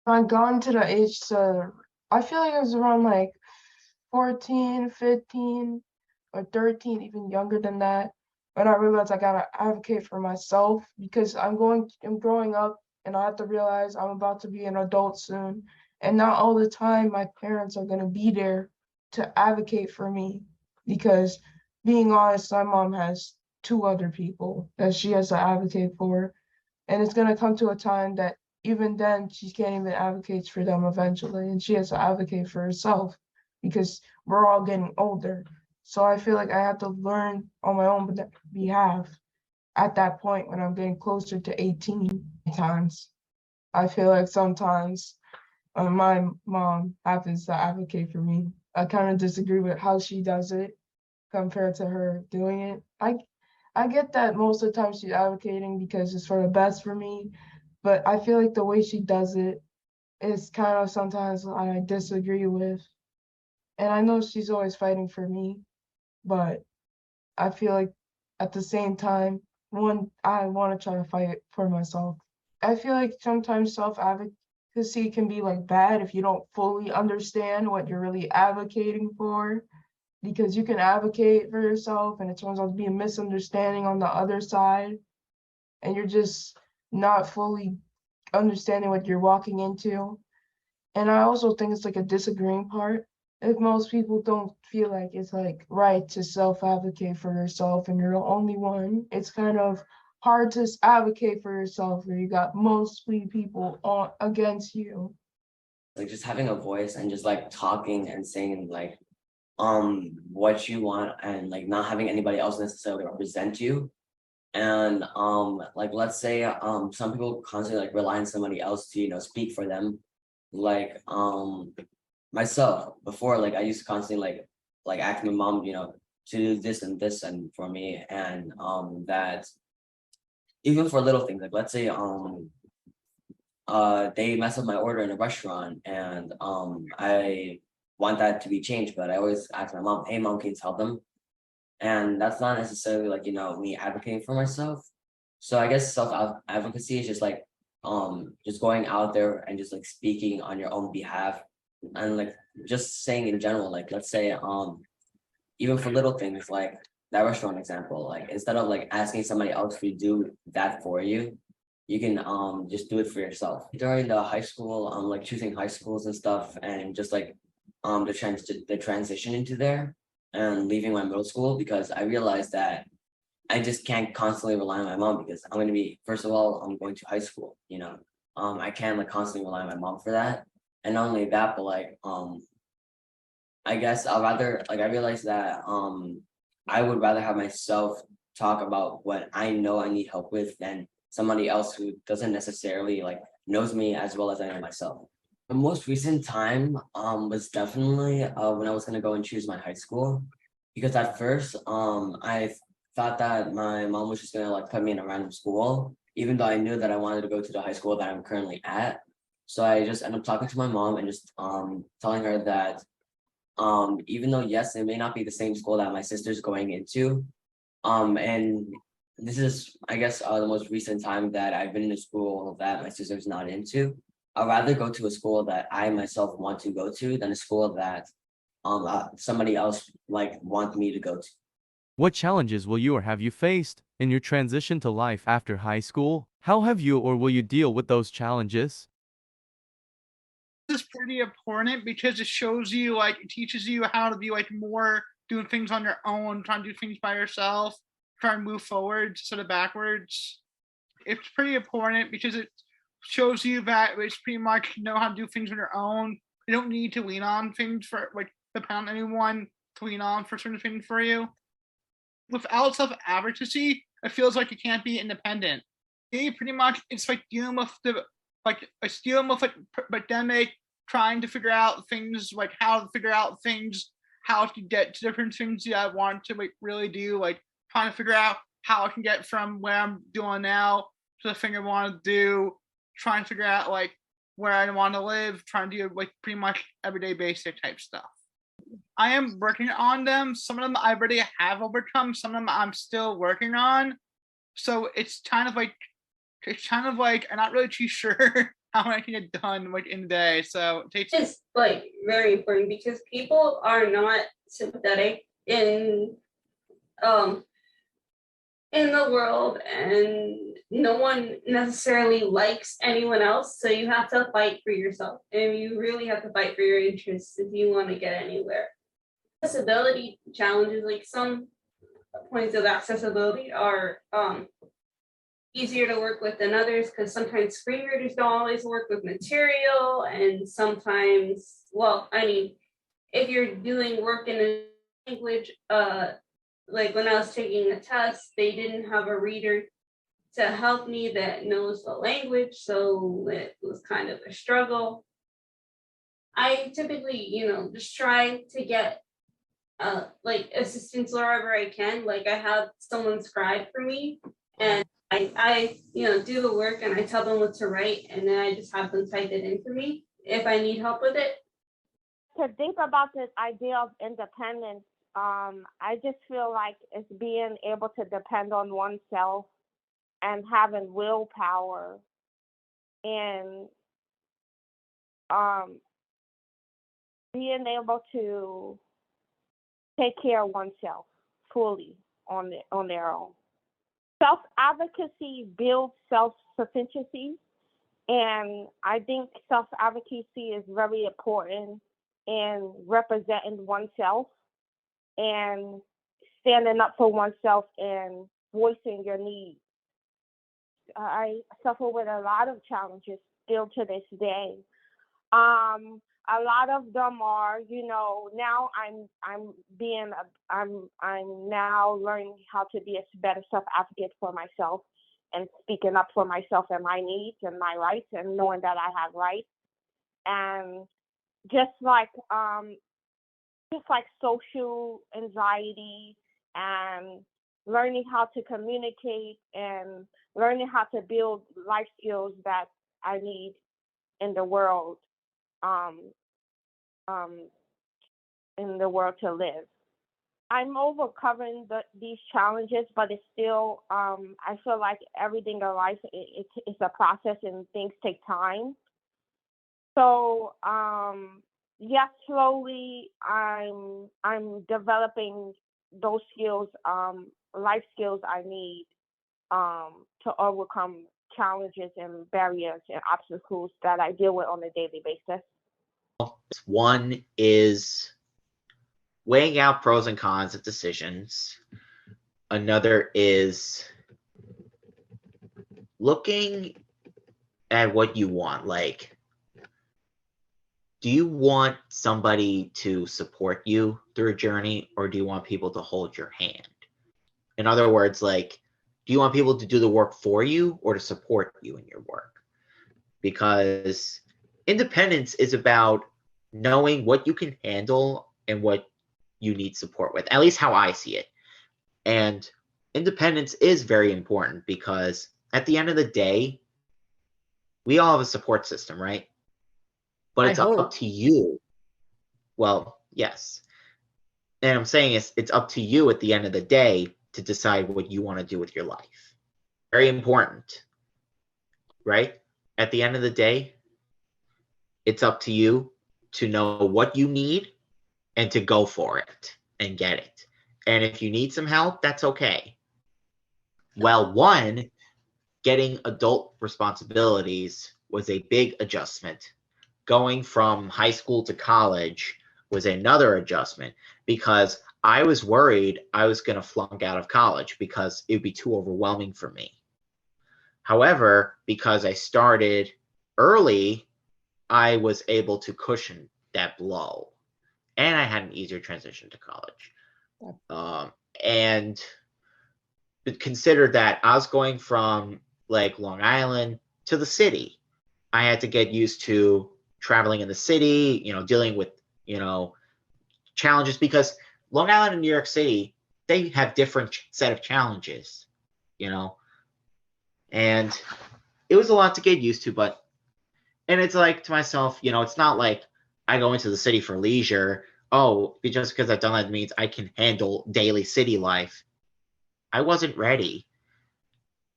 I've gotten to the age to, I feel like I was around like 14, 15, or 13, even younger than that, when I realized I gotta advocate for myself because I'm growing up and I have to realize I'm about to be an adult soon. And not all the time my parents are gonna be there to advocate for me because being honest, my mom has 2 other people that she has to advocate for. And it's gonna come to a time that even then she can't even advocate for them eventually and she has to advocate for herself because we're all getting older. So I feel like I have to learn on my own behalf at that point when I'm getting closer to 18 times. I feel like sometimes my mom happens to advocate for me. I kind of disagree with how she does it compared to her doing it. I get that most of the time she's advocating because it's for the best for me, but I feel like the way she does it is kind of sometimes I disagree with. And I know she's always fighting for me, but I feel like at the same time, I want to try to fight for myself. I feel like sometimes self-advocacy can be like bad if you don't fully understand what you're really advocating for, because you can advocate for yourself and it turns out to be a misunderstanding on the other side, and you're just not fully understanding what you're walking into. And I also think it's like a disagreeing part. If most people don't feel like it's like right to self-advocate for yourself and you're the only one, it's kind of hard to advocate for yourself where you got mostly people against you. Like just having a voice and just like talking and saying like what you want and like not having anybody else necessarily represent you. And like let's say some people constantly like rely on somebody else to, you know, speak for them. Like myself before, like I used to constantly like ask my mom, you know, to do this and for me. And that even for little things, like let's say they mess up my order in a restaurant and want that to be changed, but I always ask my mom, hey mom, can you tell them? And that's not necessarily like, me advocating for myself. So I guess self-advocacy is just like just going out there and just like speaking on your own behalf, and like just saying in general, like let's say even for little things like that restaurant example, like instead of like asking somebody else to do that for you, you can just do it for yourself. During the high school, like choosing high schools and stuff, and just like the transition into there and leaving my middle school, because I realized that I just can't constantly rely on my mom, because I'm going to be, first of all, I'm going to high school, I can't like constantly rely on my mom for that. And not only that, but like I guess I realized that I would rather have myself talk about what I know I need help with than somebody else who doesn't necessarily like knows me as well as I know myself. The most recent time was definitely when I was gonna go and choose my high school, because at first I thought that my mom was just gonna like put me in a random school, even though I knew that I wanted to go to the high school that I'm currently at. So I just ended up talking to my mom and just telling her that even though yes, it may not be the same school that my sister's going into, and this is I guess the most recent time that I've been in a school that my sister's not into. I'd rather go to a school that I myself want to go to than a school that somebody else like want me to go to. What challenges will you or have you faced in your transition to life after high school? How have you or will you deal with those challenges? This is pretty important because it shows you, like, it teaches you how to be like more doing things on your own, trying to do things by yourself, try and move forward instead of backwards. It's pretty important because it shows you that it's pretty much know how to do things on your own. You don't need to lean on things for like depend on anyone to lean on for certain things for you. Without self-advocacy, it feels like you can't be independent. Pretty much it's like dealing with like pandemic, trying to figure out things, like how to figure out things, how to get to different things that I want to like really do, like trying to figure out how I can get from where I'm doing now to the thing I want to do, trying to figure out like where I want to live, trying to do like pretty much everyday basic type stuff. I am working on them. Some of them I already have overcome, some of them I'm still working on. So it's kind of like I'm not really too sure how I can get done like in a day. So it takes. It's like very important because people are not sympathetic in the world, and no one necessarily likes anyone else. So you have to fight for yourself, and you really have to fight for your interests if you want to get anywhere. Accessibility challenges, like some points of accessibility are easier to work with than others, because sometimes screen readers don't always work with material, and sometimes, well, I mean, if you're doing work in a language, like when I was taking a test, they didn't have a reader to help me that knows the language, so it was kind of a struggle. I typically, just try to get like assistance wherever I can. Like I have someone scribe for me, and I do the work and I tell them what to write, and then I just have them type it in for me if I need help with it. To think about this idea of independence, I just feel like it's being able to depend on oneself and having willpower and being able to take care of oneself fully on their own. Self-advocacy builds self-sufficiency, and I think self-advocacy is very important in representing oneself and standing up for oneself and voicing your needs. I suffer with a lot of challenges still to this day. A lot of them are, now I'm now learning how to be a better self-advocate for myself and speaking up for myself and my needs and my rights, and knowing that I have rights. And just like social anxiety and learning how to communicate and learning how to build life skills that I need in the world. in the world to live. I'm overcoming these challenges, but it's still, I feel like everything in life, it's a process and things take time. So, yes, slowly I'm developing those skills, life skills I need to overcome challenges and barriers and obstacles that I deal with on a daily basis. One is weighing out pros and cons of decisions. Another is looking at what you want. Like, do you want somebody to support you through a journey, or do you want people to hold your hand? In other words, like, do you want people to do the work for you or to support you in your work? Because independence is about knowing what you can handle and what you need support with, at least how I see it. And independence is very important because at the end of the day, we all have a support system, right? But it's up to you. Well, yes. And I'm saying it's up to you at the end of the day to decide what you want to do with your life. Very important, right? At the end of the day, it's up to you to know what you need and to go for it and get it. And if you need some help, that's okay. Well, one, getting adult responsibilities was a big adjustment. Going from high school to college was another adjustment because I was worried I was going to flunk out of college because it would be too overwhelming for me. However, because I started early, I was able to cushion that blow. And I had an easier transition to college. And consider that I was going from like Long Island to the city. I had to get used to traveling in the city, dealing with, challenges because Long Island and New York City, they have different set of challenges, and it was a lot to get used to, and it's like to myself, it's not like I go into the city for leisure. Oh, just because I've done that means I can handle daily city life. I wasn't ready.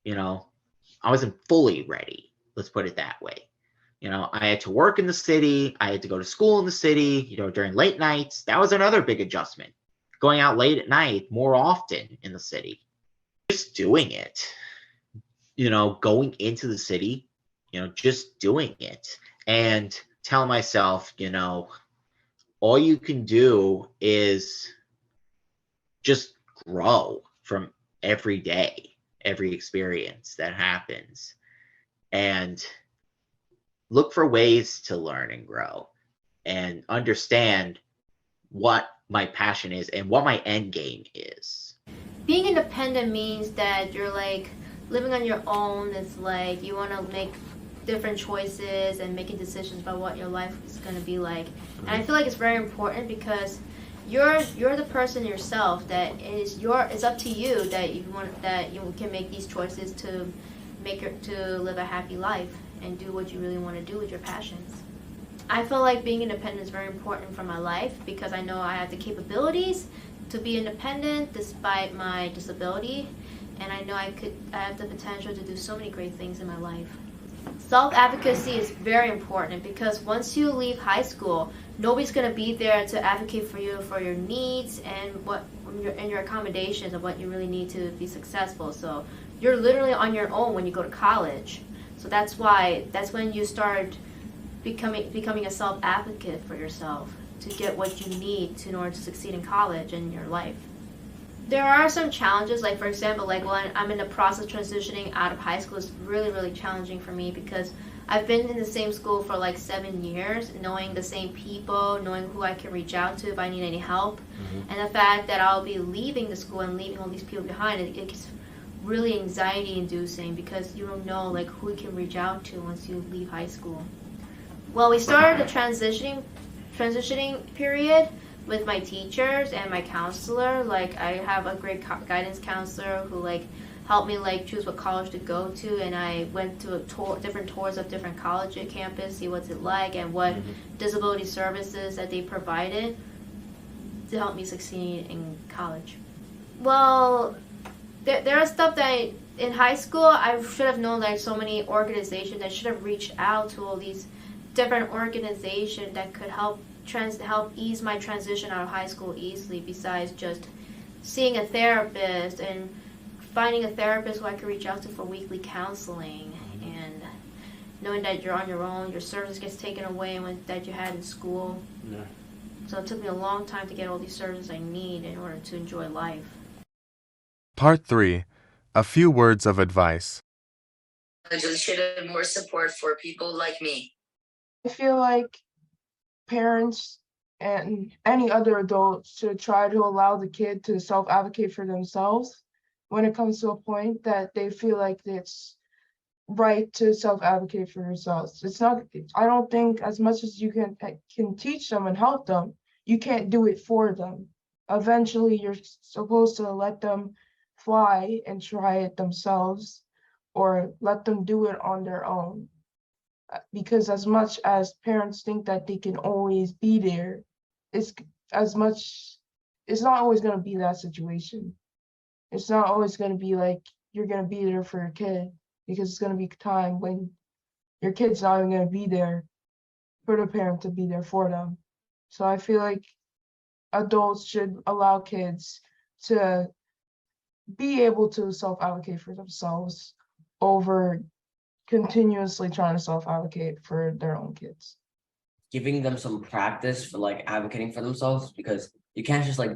I wasn't fully ready. Let's put it that way. I had to work in the city. I had to go to school in the city, during late nights. That was another big adjustment. Going out late at night more often in the city. Just doing it. Going into the city, just doing it. And tell myself, all you can do is just grow from every day, every experience that happens. And look for ways to learn and grow and understand what my passion is and what my end game is. Being independent means that you're like living on your own. It's like you want to make different choices and making decisions about what your life is going to be like. And I feel like it's very important because you're the person yourself that it's up to you that you can make these choices to live a happy life and do what you really want to do with your passions. I feel like being independent is very important for my life because I know I have the capabilities to be independent despite my disability, and I know I have the potential to do so many great things in my life. Self-advocacy is very important because once you leave high school, nobody's going to be there to advocate for you for your needs and your accommodations of what you really need to be successful. So you're literally on your own when you go to college. So that's when you start becoming a self-advocate for yourself to get what you need in order to succeed in college and in your life. There are some challenges, like for example, like when I'm in the process transitioning out of high school, it's really, really challenging for me because I've been in the same school for like 7 years, knowing the same people, knowing who I can reach out to if I need any help. And the fact that I'll be leaving the school and leaving all these people behind, it gets really anxiety inducing because you don't know like who you can reach out to once you leave high school. Well, we started the transitioning period with my teachers and my counselor. Like I have a great guidance counselor who like helped me like choose what college to go to, and I went to different tours of different college campus, see what's it like and what disability services that they provided. to help me succeed in college. Well, there are stuff that in high school I should have known, like so many organizations. I should have reached out to all these different organizations that could help ease my transition out of high school easily, besides just seeing a therapist and finding a therapist who I could reach out to for weekly counseling, and knowing that you're on your own, your service gets taken away that you had in school. Yeah. So it took me a long time to get all these services I need in order to enjoy life. Part 3. A few words of advice. Should have more support for people like me. I feel like parents and any other adult should try to allow the kid to self-advocate for themselves when it comes to a point that they feel like it's right to self-advocate for themselves. It's not, I don't think as much as you can teach them and help them, you can't do it for them. Eventually, you're supposed to let them fly and try it themselves, or let them do it on their own. Because as much as parents think that they can always be there, it's not always going to be that situation. It's not always going to be like you're going to be there for your kid, because it's going to be a time when your kid's not even going to be there for the parent to be there for them. So I feel like adults should allow kids to be able to self-advocate for themselves over continuously trying to self-advocate for their own kids. Giving them some practice for like advocating for themselves, because you can't just like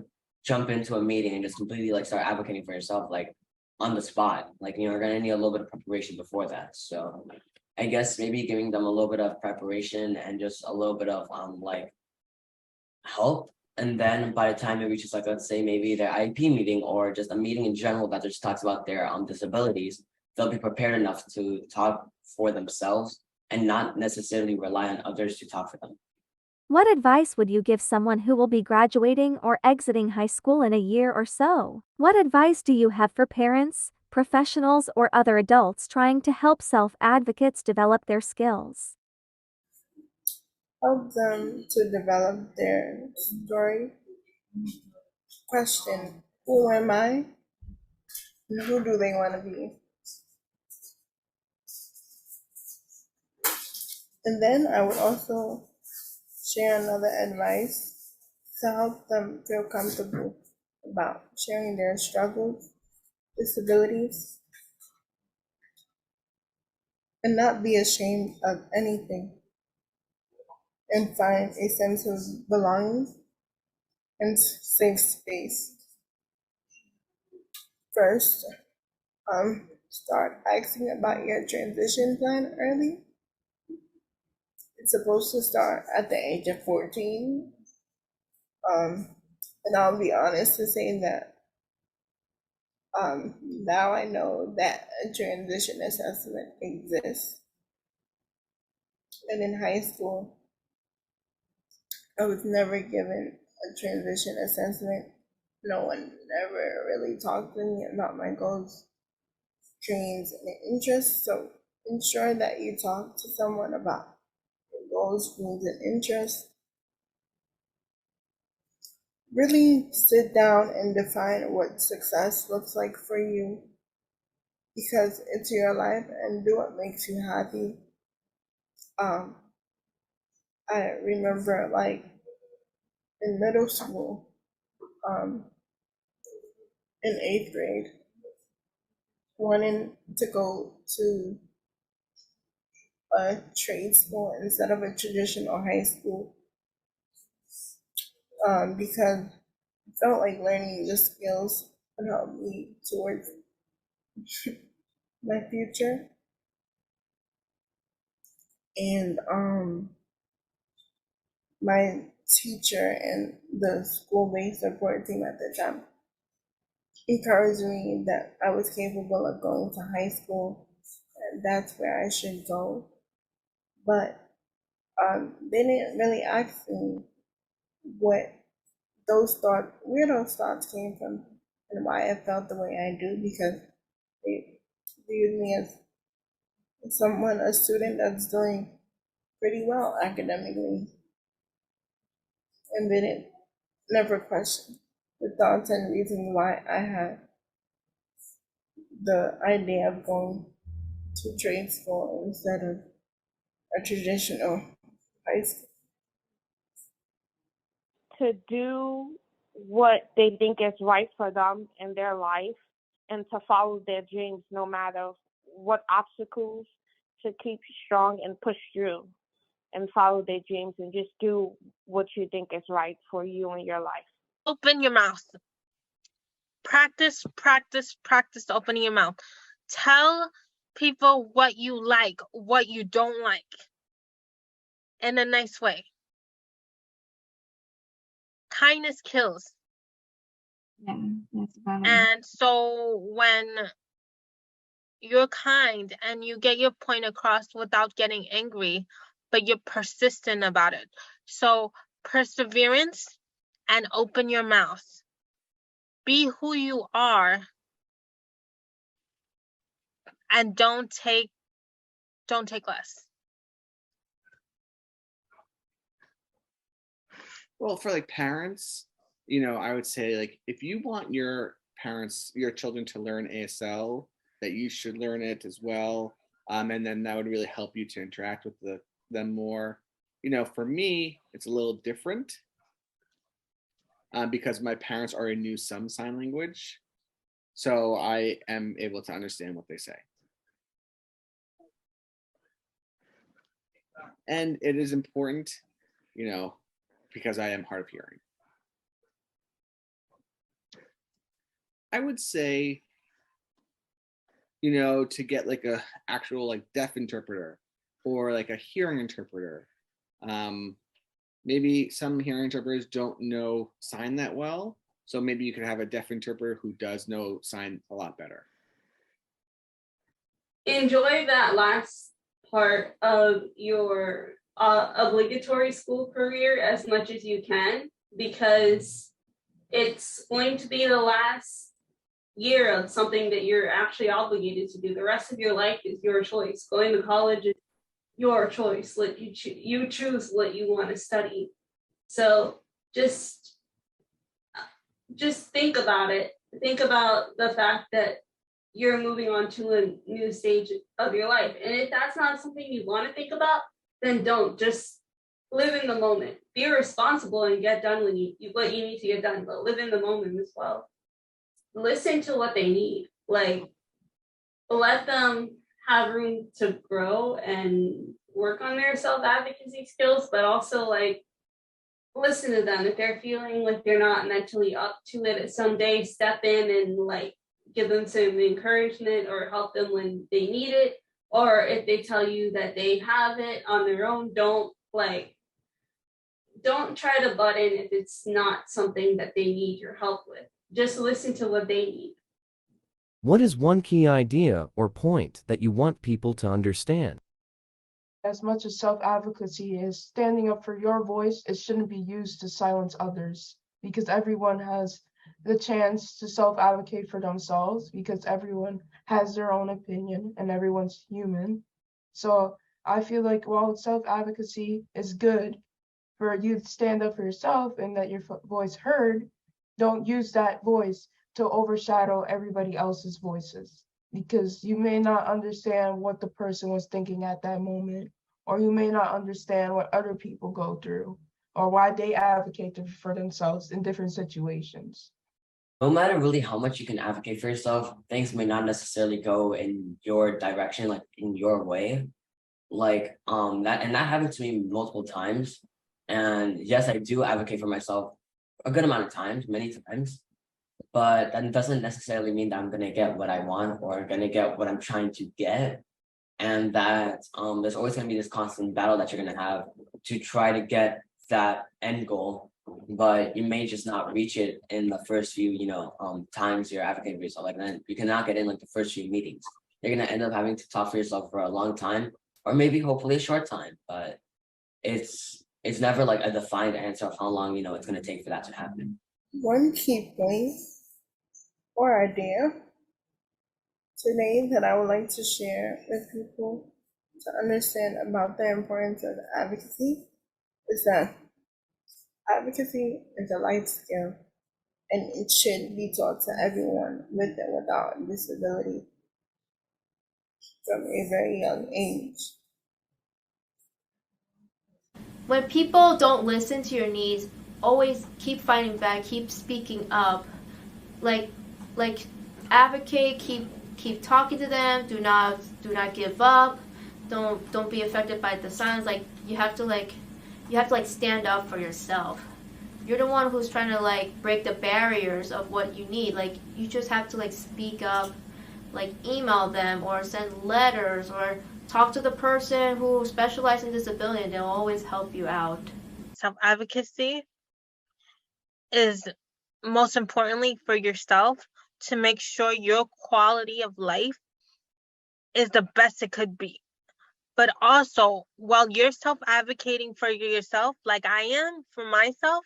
jump into a meeting and just completely like start advocating for yourself like on the spot. Like, you're gonna need a little bit of preparation before that. So I guess maybe giving them a little bit of preparation and just a little bit of like help. And then by the time it reaches, like, let's say maybe their IEP meeting or just a meeting in general that just talks about their disabilities, they'll be prepared enough to talk for themselves and not necessarily rely on others to talk for them. What advice would you give someone who will be graduating or exiting high school in a year or so? What advice do you have for parents, professionals, or other adults trying to help self-advocates develop their skills? Help them to develop their story. Question: who am I? And who do they want to be? And then I would also share another advice to help them feel comfortable about sharing their struggles, disabilities, and not be ashamed of anything, and find a sense of belonging and safe space. First, start asking about your transition plan early. It's supposed to start at the age of 14. And I'll be honest to say that now I know that a transition assessment exists. And in high school, I was never given a transition assessment. No one ever really talked to me about my goals, dreams, and interests. So ensure that you talk to someone about your goals, dreams, and interests. Really sit down and define what success looks like for you, because it's your life, and do what makes you happy. I remember, like, in middle school, in 8th grade, wanting to go to a trade school instead of a traditional high school, because I felt like learning the skills would help me towards my future. And my teacher and the school-based support team at the time encouraged me that I was capable of going to high school, and that's where I should go. But they didn't really ask me what where those thoughts came from, and why I felt the way I do, because they viewed me as a student that's doing pretty well academically, and didn't never question the thoughts and reasons why I had the idea of going to trade school instead of a traditional high school. To do what they think is right for them in their life and to follow their dreams no matter what obstacles, to keep strong and push through and follow their dreams and just do what you think is right for you in your life. Open your mouth. Practice, practice, practice opening your mouth. Tell people what you like, what you don't like, in a nice way. Kindness kills. Yeah, that's about it. And so when you're kind and you get your point across without getting angry, but you're persistent about it. So perseverance and open your mouth. Be who you are and don't take less. Well, for like parents, you know, I would say like if you want your children to learn ASL, that you should learn it as well. And then that would really help you to interact with them more. You know, for me, it's a little different because my parents already knew some sign language. So I am able to understand what they say. And it is important, you know, because I am hard of hearing. I would say, you know, to get like a actual like deaf interpreter or like a hearing interpreter. Maybe some hearing interpreters don't know sign that well. So maybe you could have a deaf interpreter who does know sign a lot better. Enjoy that last part of your obligatory school career as much as you can, because it's going to be the last year of something that you're actually obligated to do. The rest of your life is your choice. Going to college is your choice. Let you choose what you want to study. So just think about it. Think about the fact that you're moving on to a new stage of your life. And if that's not something you want to think about, then don't. Just live in the moment. Be responsible and get done what you need to get done, but live in the moment as well. Listen to what they need. Like, let them have room to grow and work on their self-advocacy skills, but also like listen to them. If they're feeling like they're not mentally up to it, someday step in and like give them some encouragement or help them when they need it. Or if they tell you that they have it on their own, don't try to butt in if it's not something that they need your help with. Just listen to what they need. What is one key idea or point that you want people to understand? As much as self-advocacy is standing up for your voice, it shouldn't be used to silence others, because everyone has the chance to self-advocate for themselves, because everyone has their own opinion and everyone's human. So I feel like while self-advocacy is good for you to stand up for yourself and that your voice heard, don't use that voice to overshadow everybody else's voices, because you may not understand what the person was thinking at that moment, or you may not understand what other people go through, or why they advocate for themselves in different situations. No matter really how much you can advocate for yourself, things may not necessarily go in your direction, like in your way. Like that happened to me multiple times. And yes, I do advocate for myself a good amount of times, many times. But that doesn't necessarily mean that I'm gonna get what I want or gonna get what I'm trying to get. And that there's always gonna be this constant battle that you're gonna have to try to get that end goal, but you may just not reach it in the first few, times you're advocating for yourself. Like then you cannot get in like the first few meetings. You're gonna end up having to talk for yourself for a long time, or maybe hopefully a short time. But it's never like a defined answer of how long it's gonna take for that to happen. One key point or idea today that I would like to share with people to understand about the importance of advocacy is that Advocacy is a life skill, and it should be taught to everyone with and without disability from a very young age. When people don't listen to your needs, always keep fighting back, keep speaking up. Like advocate, keep talking to them. Do not give up. Don't be affected by the silence. Like you have to stand up for yourself. You're the one who's trying to break the barriers of what you need. Like you just have to speak up, email them or send letters or talk to the person who specializes in disability, and they'll always help you out. Self-advocacy is most importantly for yourself, to make sure your quality of life is the best it could be. But also, while you're self-advocating for yourself, like I am for myself,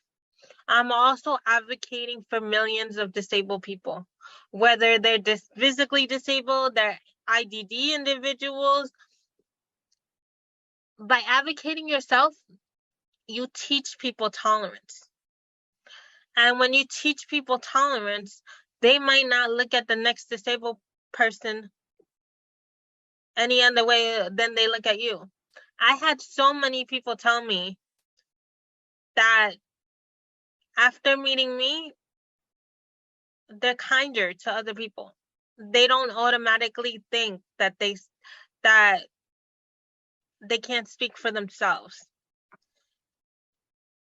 I'm also advocating for millions of disabled people, whether they're physically disabled, they're IDD individuals. By advocating yourself, you teach people tolerance. And when you teach people tolerance, they might not look at the next disabled person any other way than they look at you. I had so many people tell me that after meeting me, they're kinder to other people. They don't automatically think that they can't speak for themselves.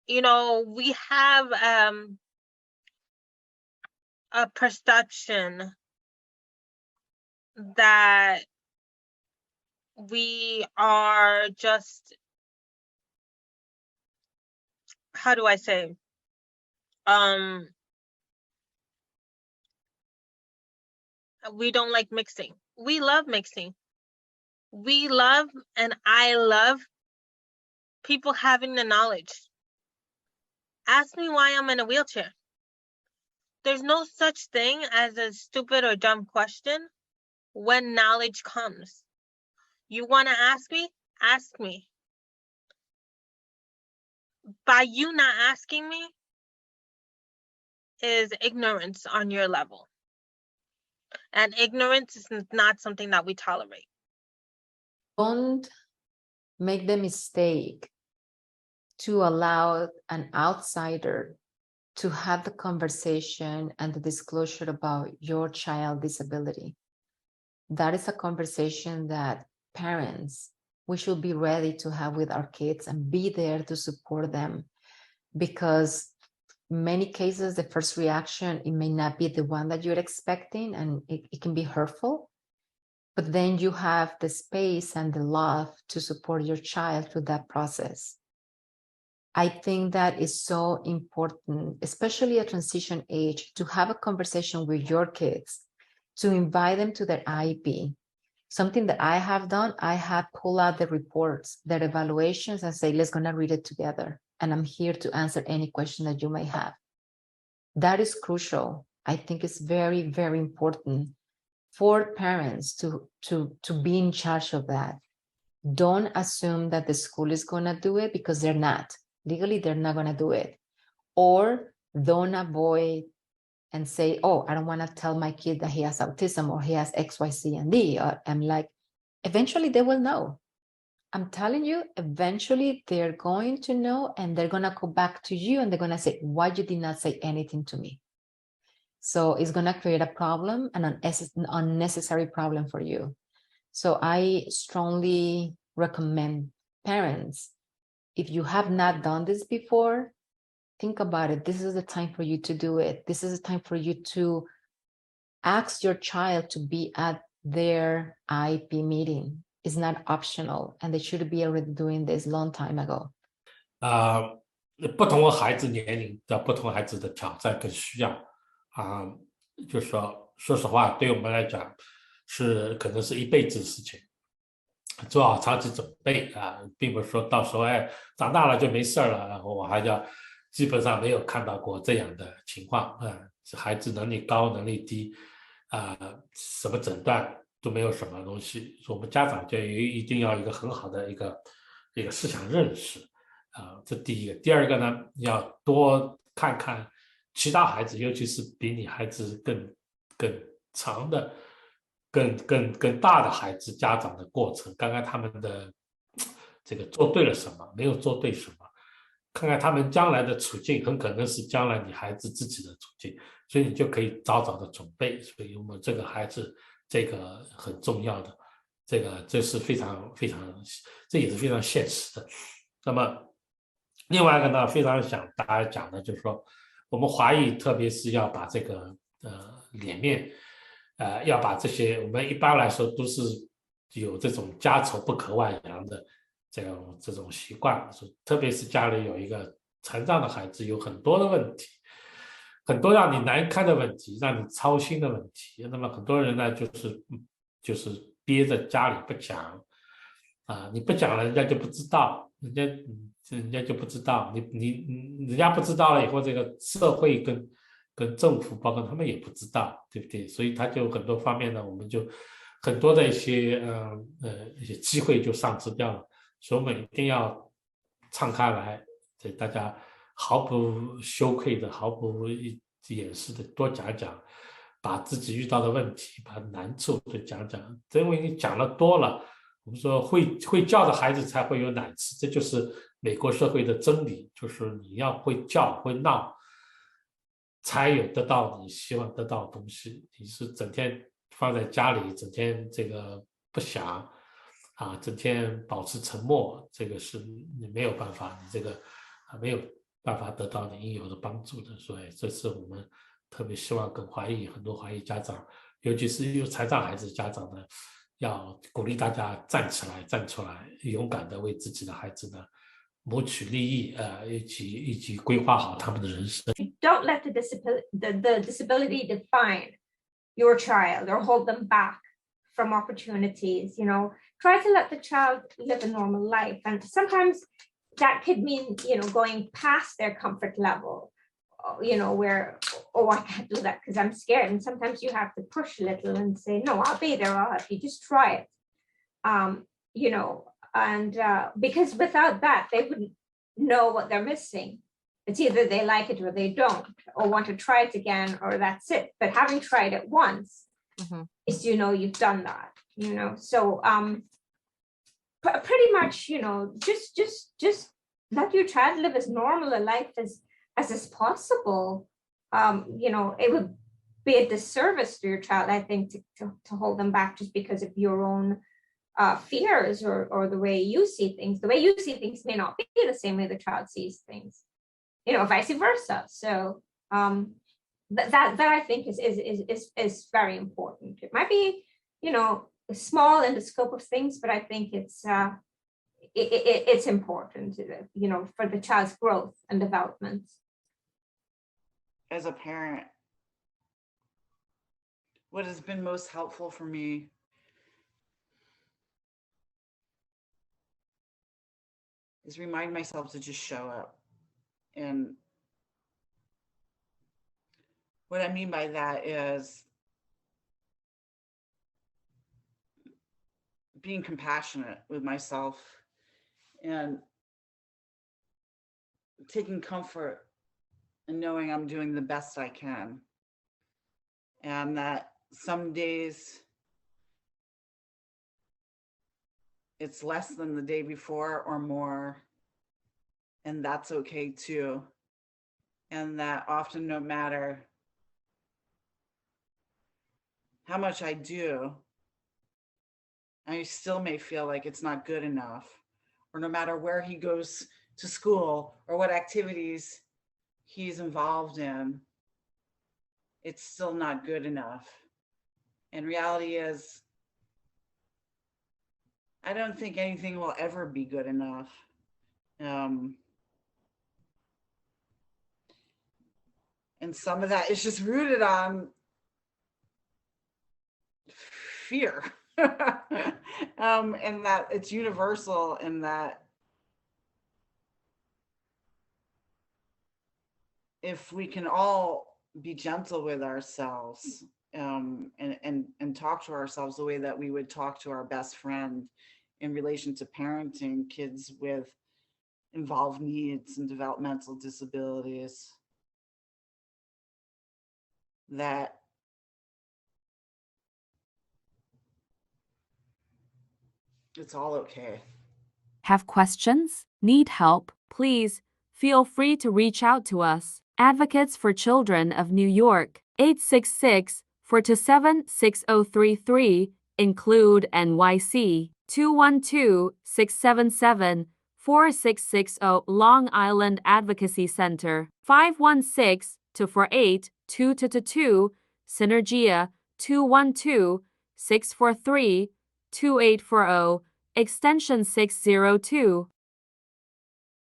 We have a perception that we are just, how do I say, we don't like mixing. We love mixing. We love, and I love, people having the knowledge. Ask me why I'm in a wheelchair. There's no such thing as a stupid or dumb question when knowledge comes. You want to ask me? Ask me. By you not asking me is ignorance on your level. And ignorance is not something that we tolerate. Don't make the mistake to allow an outsider to have the conversation and the disclosure about your child disability. That is a conversation that parents, we should be ready to have with our kids and be there to support them, because in many cases, the first reaction, it may not be the one that you're expecting, and it can be hurtful. But then you have the space and the love to support your child through that process. I think that is so important, especially at transition age, to have a conversation with your kids, to invite them to their IEP. Something that I have done, I have pulled out the reports, their evaluations, and say, let's gonna read it together. And I'm here to answer any question that you may have. That is crucial. I think it's very, very important for parents to be in charge of that. Don't assume that the school is gonna do it, because they're not. Legally, they're not gonna do it. Or don't avoid and say, oh, I don't wanna tell my kid that he has autism or he has X, Y, C, and D. I'm like, eventually they will know. I'm telling you, eventually they're going to know, and they're gonna go back to you and they're gonna say, why you did not say anything to me? So it's gonna create a problem, an unnecessary problem for you. So I strongly recommend parents, if you have not done this before, think about it. This is the time for you to do it. This is the time for you to ask your child to be at their IEP meeting. It's not optional, and they should be already doing this long time ago. 不同的孩子年龄的不同孩子的挑战跟需要就是说，说实话，对我们来讲可能是一辈子的事情，做好长期准备并不是说到时候长大了就没事了，然后我还要基本上没有看到过这样的情况孩子能力高能力低什么诊断都没有什么东西，所以我们家长就一定要一个很好的一个思想认识这第一个。第二个呢，要多看看其他孩子，尤其是比你孩子更长的、更大的孩子家长的过程，看看他们的这个做对了什么，没有做对什么，看看他们将来的处境，很可能是将来你孩子自己的处境，所以你就可以早早的准备。所以我们这个孩子这个很重要的，这是非常这也是非常现实的。那么另外一个呢，非常想大家讲的就是说，我们华裔特别是要把这个脸面，要把这些我们一般来说都是有这种家丑不可外扬的这种习惯，特别是家里有一个残障的孩子，有很多的问题，很多让你难堪的问题，让你操心的问题。那么很多人呢，就是憋在家里不讲啊，你不讲了，人家就不知道，人家就不知道，人家不知道了以后，这个社会跟政府包括他们也不知道，对不对？所以他就很多方面呢，我们就很多的一些机会就丧失掉了。所以我们一定要敞开来，对大家毫不羞愧的、毫不掩饰的多讲讲，把自己遇到的问题、把难处都讲讲。因为你讲了多了，我们说会叫的孩子才会有奶吃，这就是美国社会的真理，就是你要会叫会闹，才有得到你希望得到的东西。你是整天放在家里，整天这个不想啊，整天保持沉默，这个是你没有办法，你这个没有办法得到你应有的帮助的。所以这是我们特别希望跟很多华裔家长，尤其是有残障孩子家长呢，要鼓励大家站出来，勇敢的为自己的孩子呢谋取利益，以及规划好他们的人生。Don't let the disability define your child or hold them back from opportunities. Try to let the child live a normal life, and sometimes that could mean going past their comfort level, where I can't do that because I'm scared, and sometimes you have to push a little and say, no, I'll be there, I'll help you, just try it. And because without that they wouldn't know what they're missing. It's either they like it or they don't, or want to try it again, or that's it. But having tried it once is you've done that, so pretty much just let your child live as normal a life as possible. It would be a disservice to your child, I think, to hold them back just because of your own fears or the way you see things. The way you see things may not be the same way the child sees things, vice versa. So that I think is very important. It might be small in the scope of things, but I think it's important, for the child's growth and development. As a parent, what has been most helpful for me is remind myself to just show up. And what I mean by that is being compassionate with myself and taking comfort in knowing I'm doing the best I can. And that some days it's less than the day before or more, and that's okay too. And that often, no matter how much I do, I still may feel like it's not good enough, or no matter where he goes to school or what activities he's involved in, it's still not good enough. And reality is, I don't think anything will ever be good enough. And some of that is just rooted on fear. And that it's universal, and that if we can all be gentle with ourselves, and talk to ourselves the way that we would talk to our best friend in relation to parenting kids with involved needs and developmental disabilities, that it's all okay. Have questions? Need help? Please feel free to reach out to us. Advocates for Children of New York, 866-427-6033, include NYC, 212-677-4660, Long Island Advocacy Center, 516-248-2222, Sinergia, 212-643-2840, extension 602.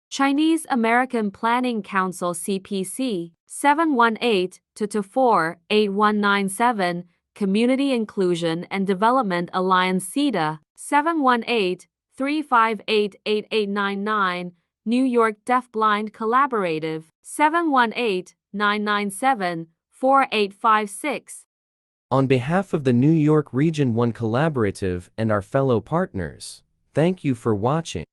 Chinese American Planning Council CPC, 718-224-8197, Community Inclusion and Development Alliance CIDA, 718-358-8899, New York DeafBlind Collaborative, 718-997-4856. On behalf of the New York Region 1 Collaborative and our fellow partners, thank you for watching.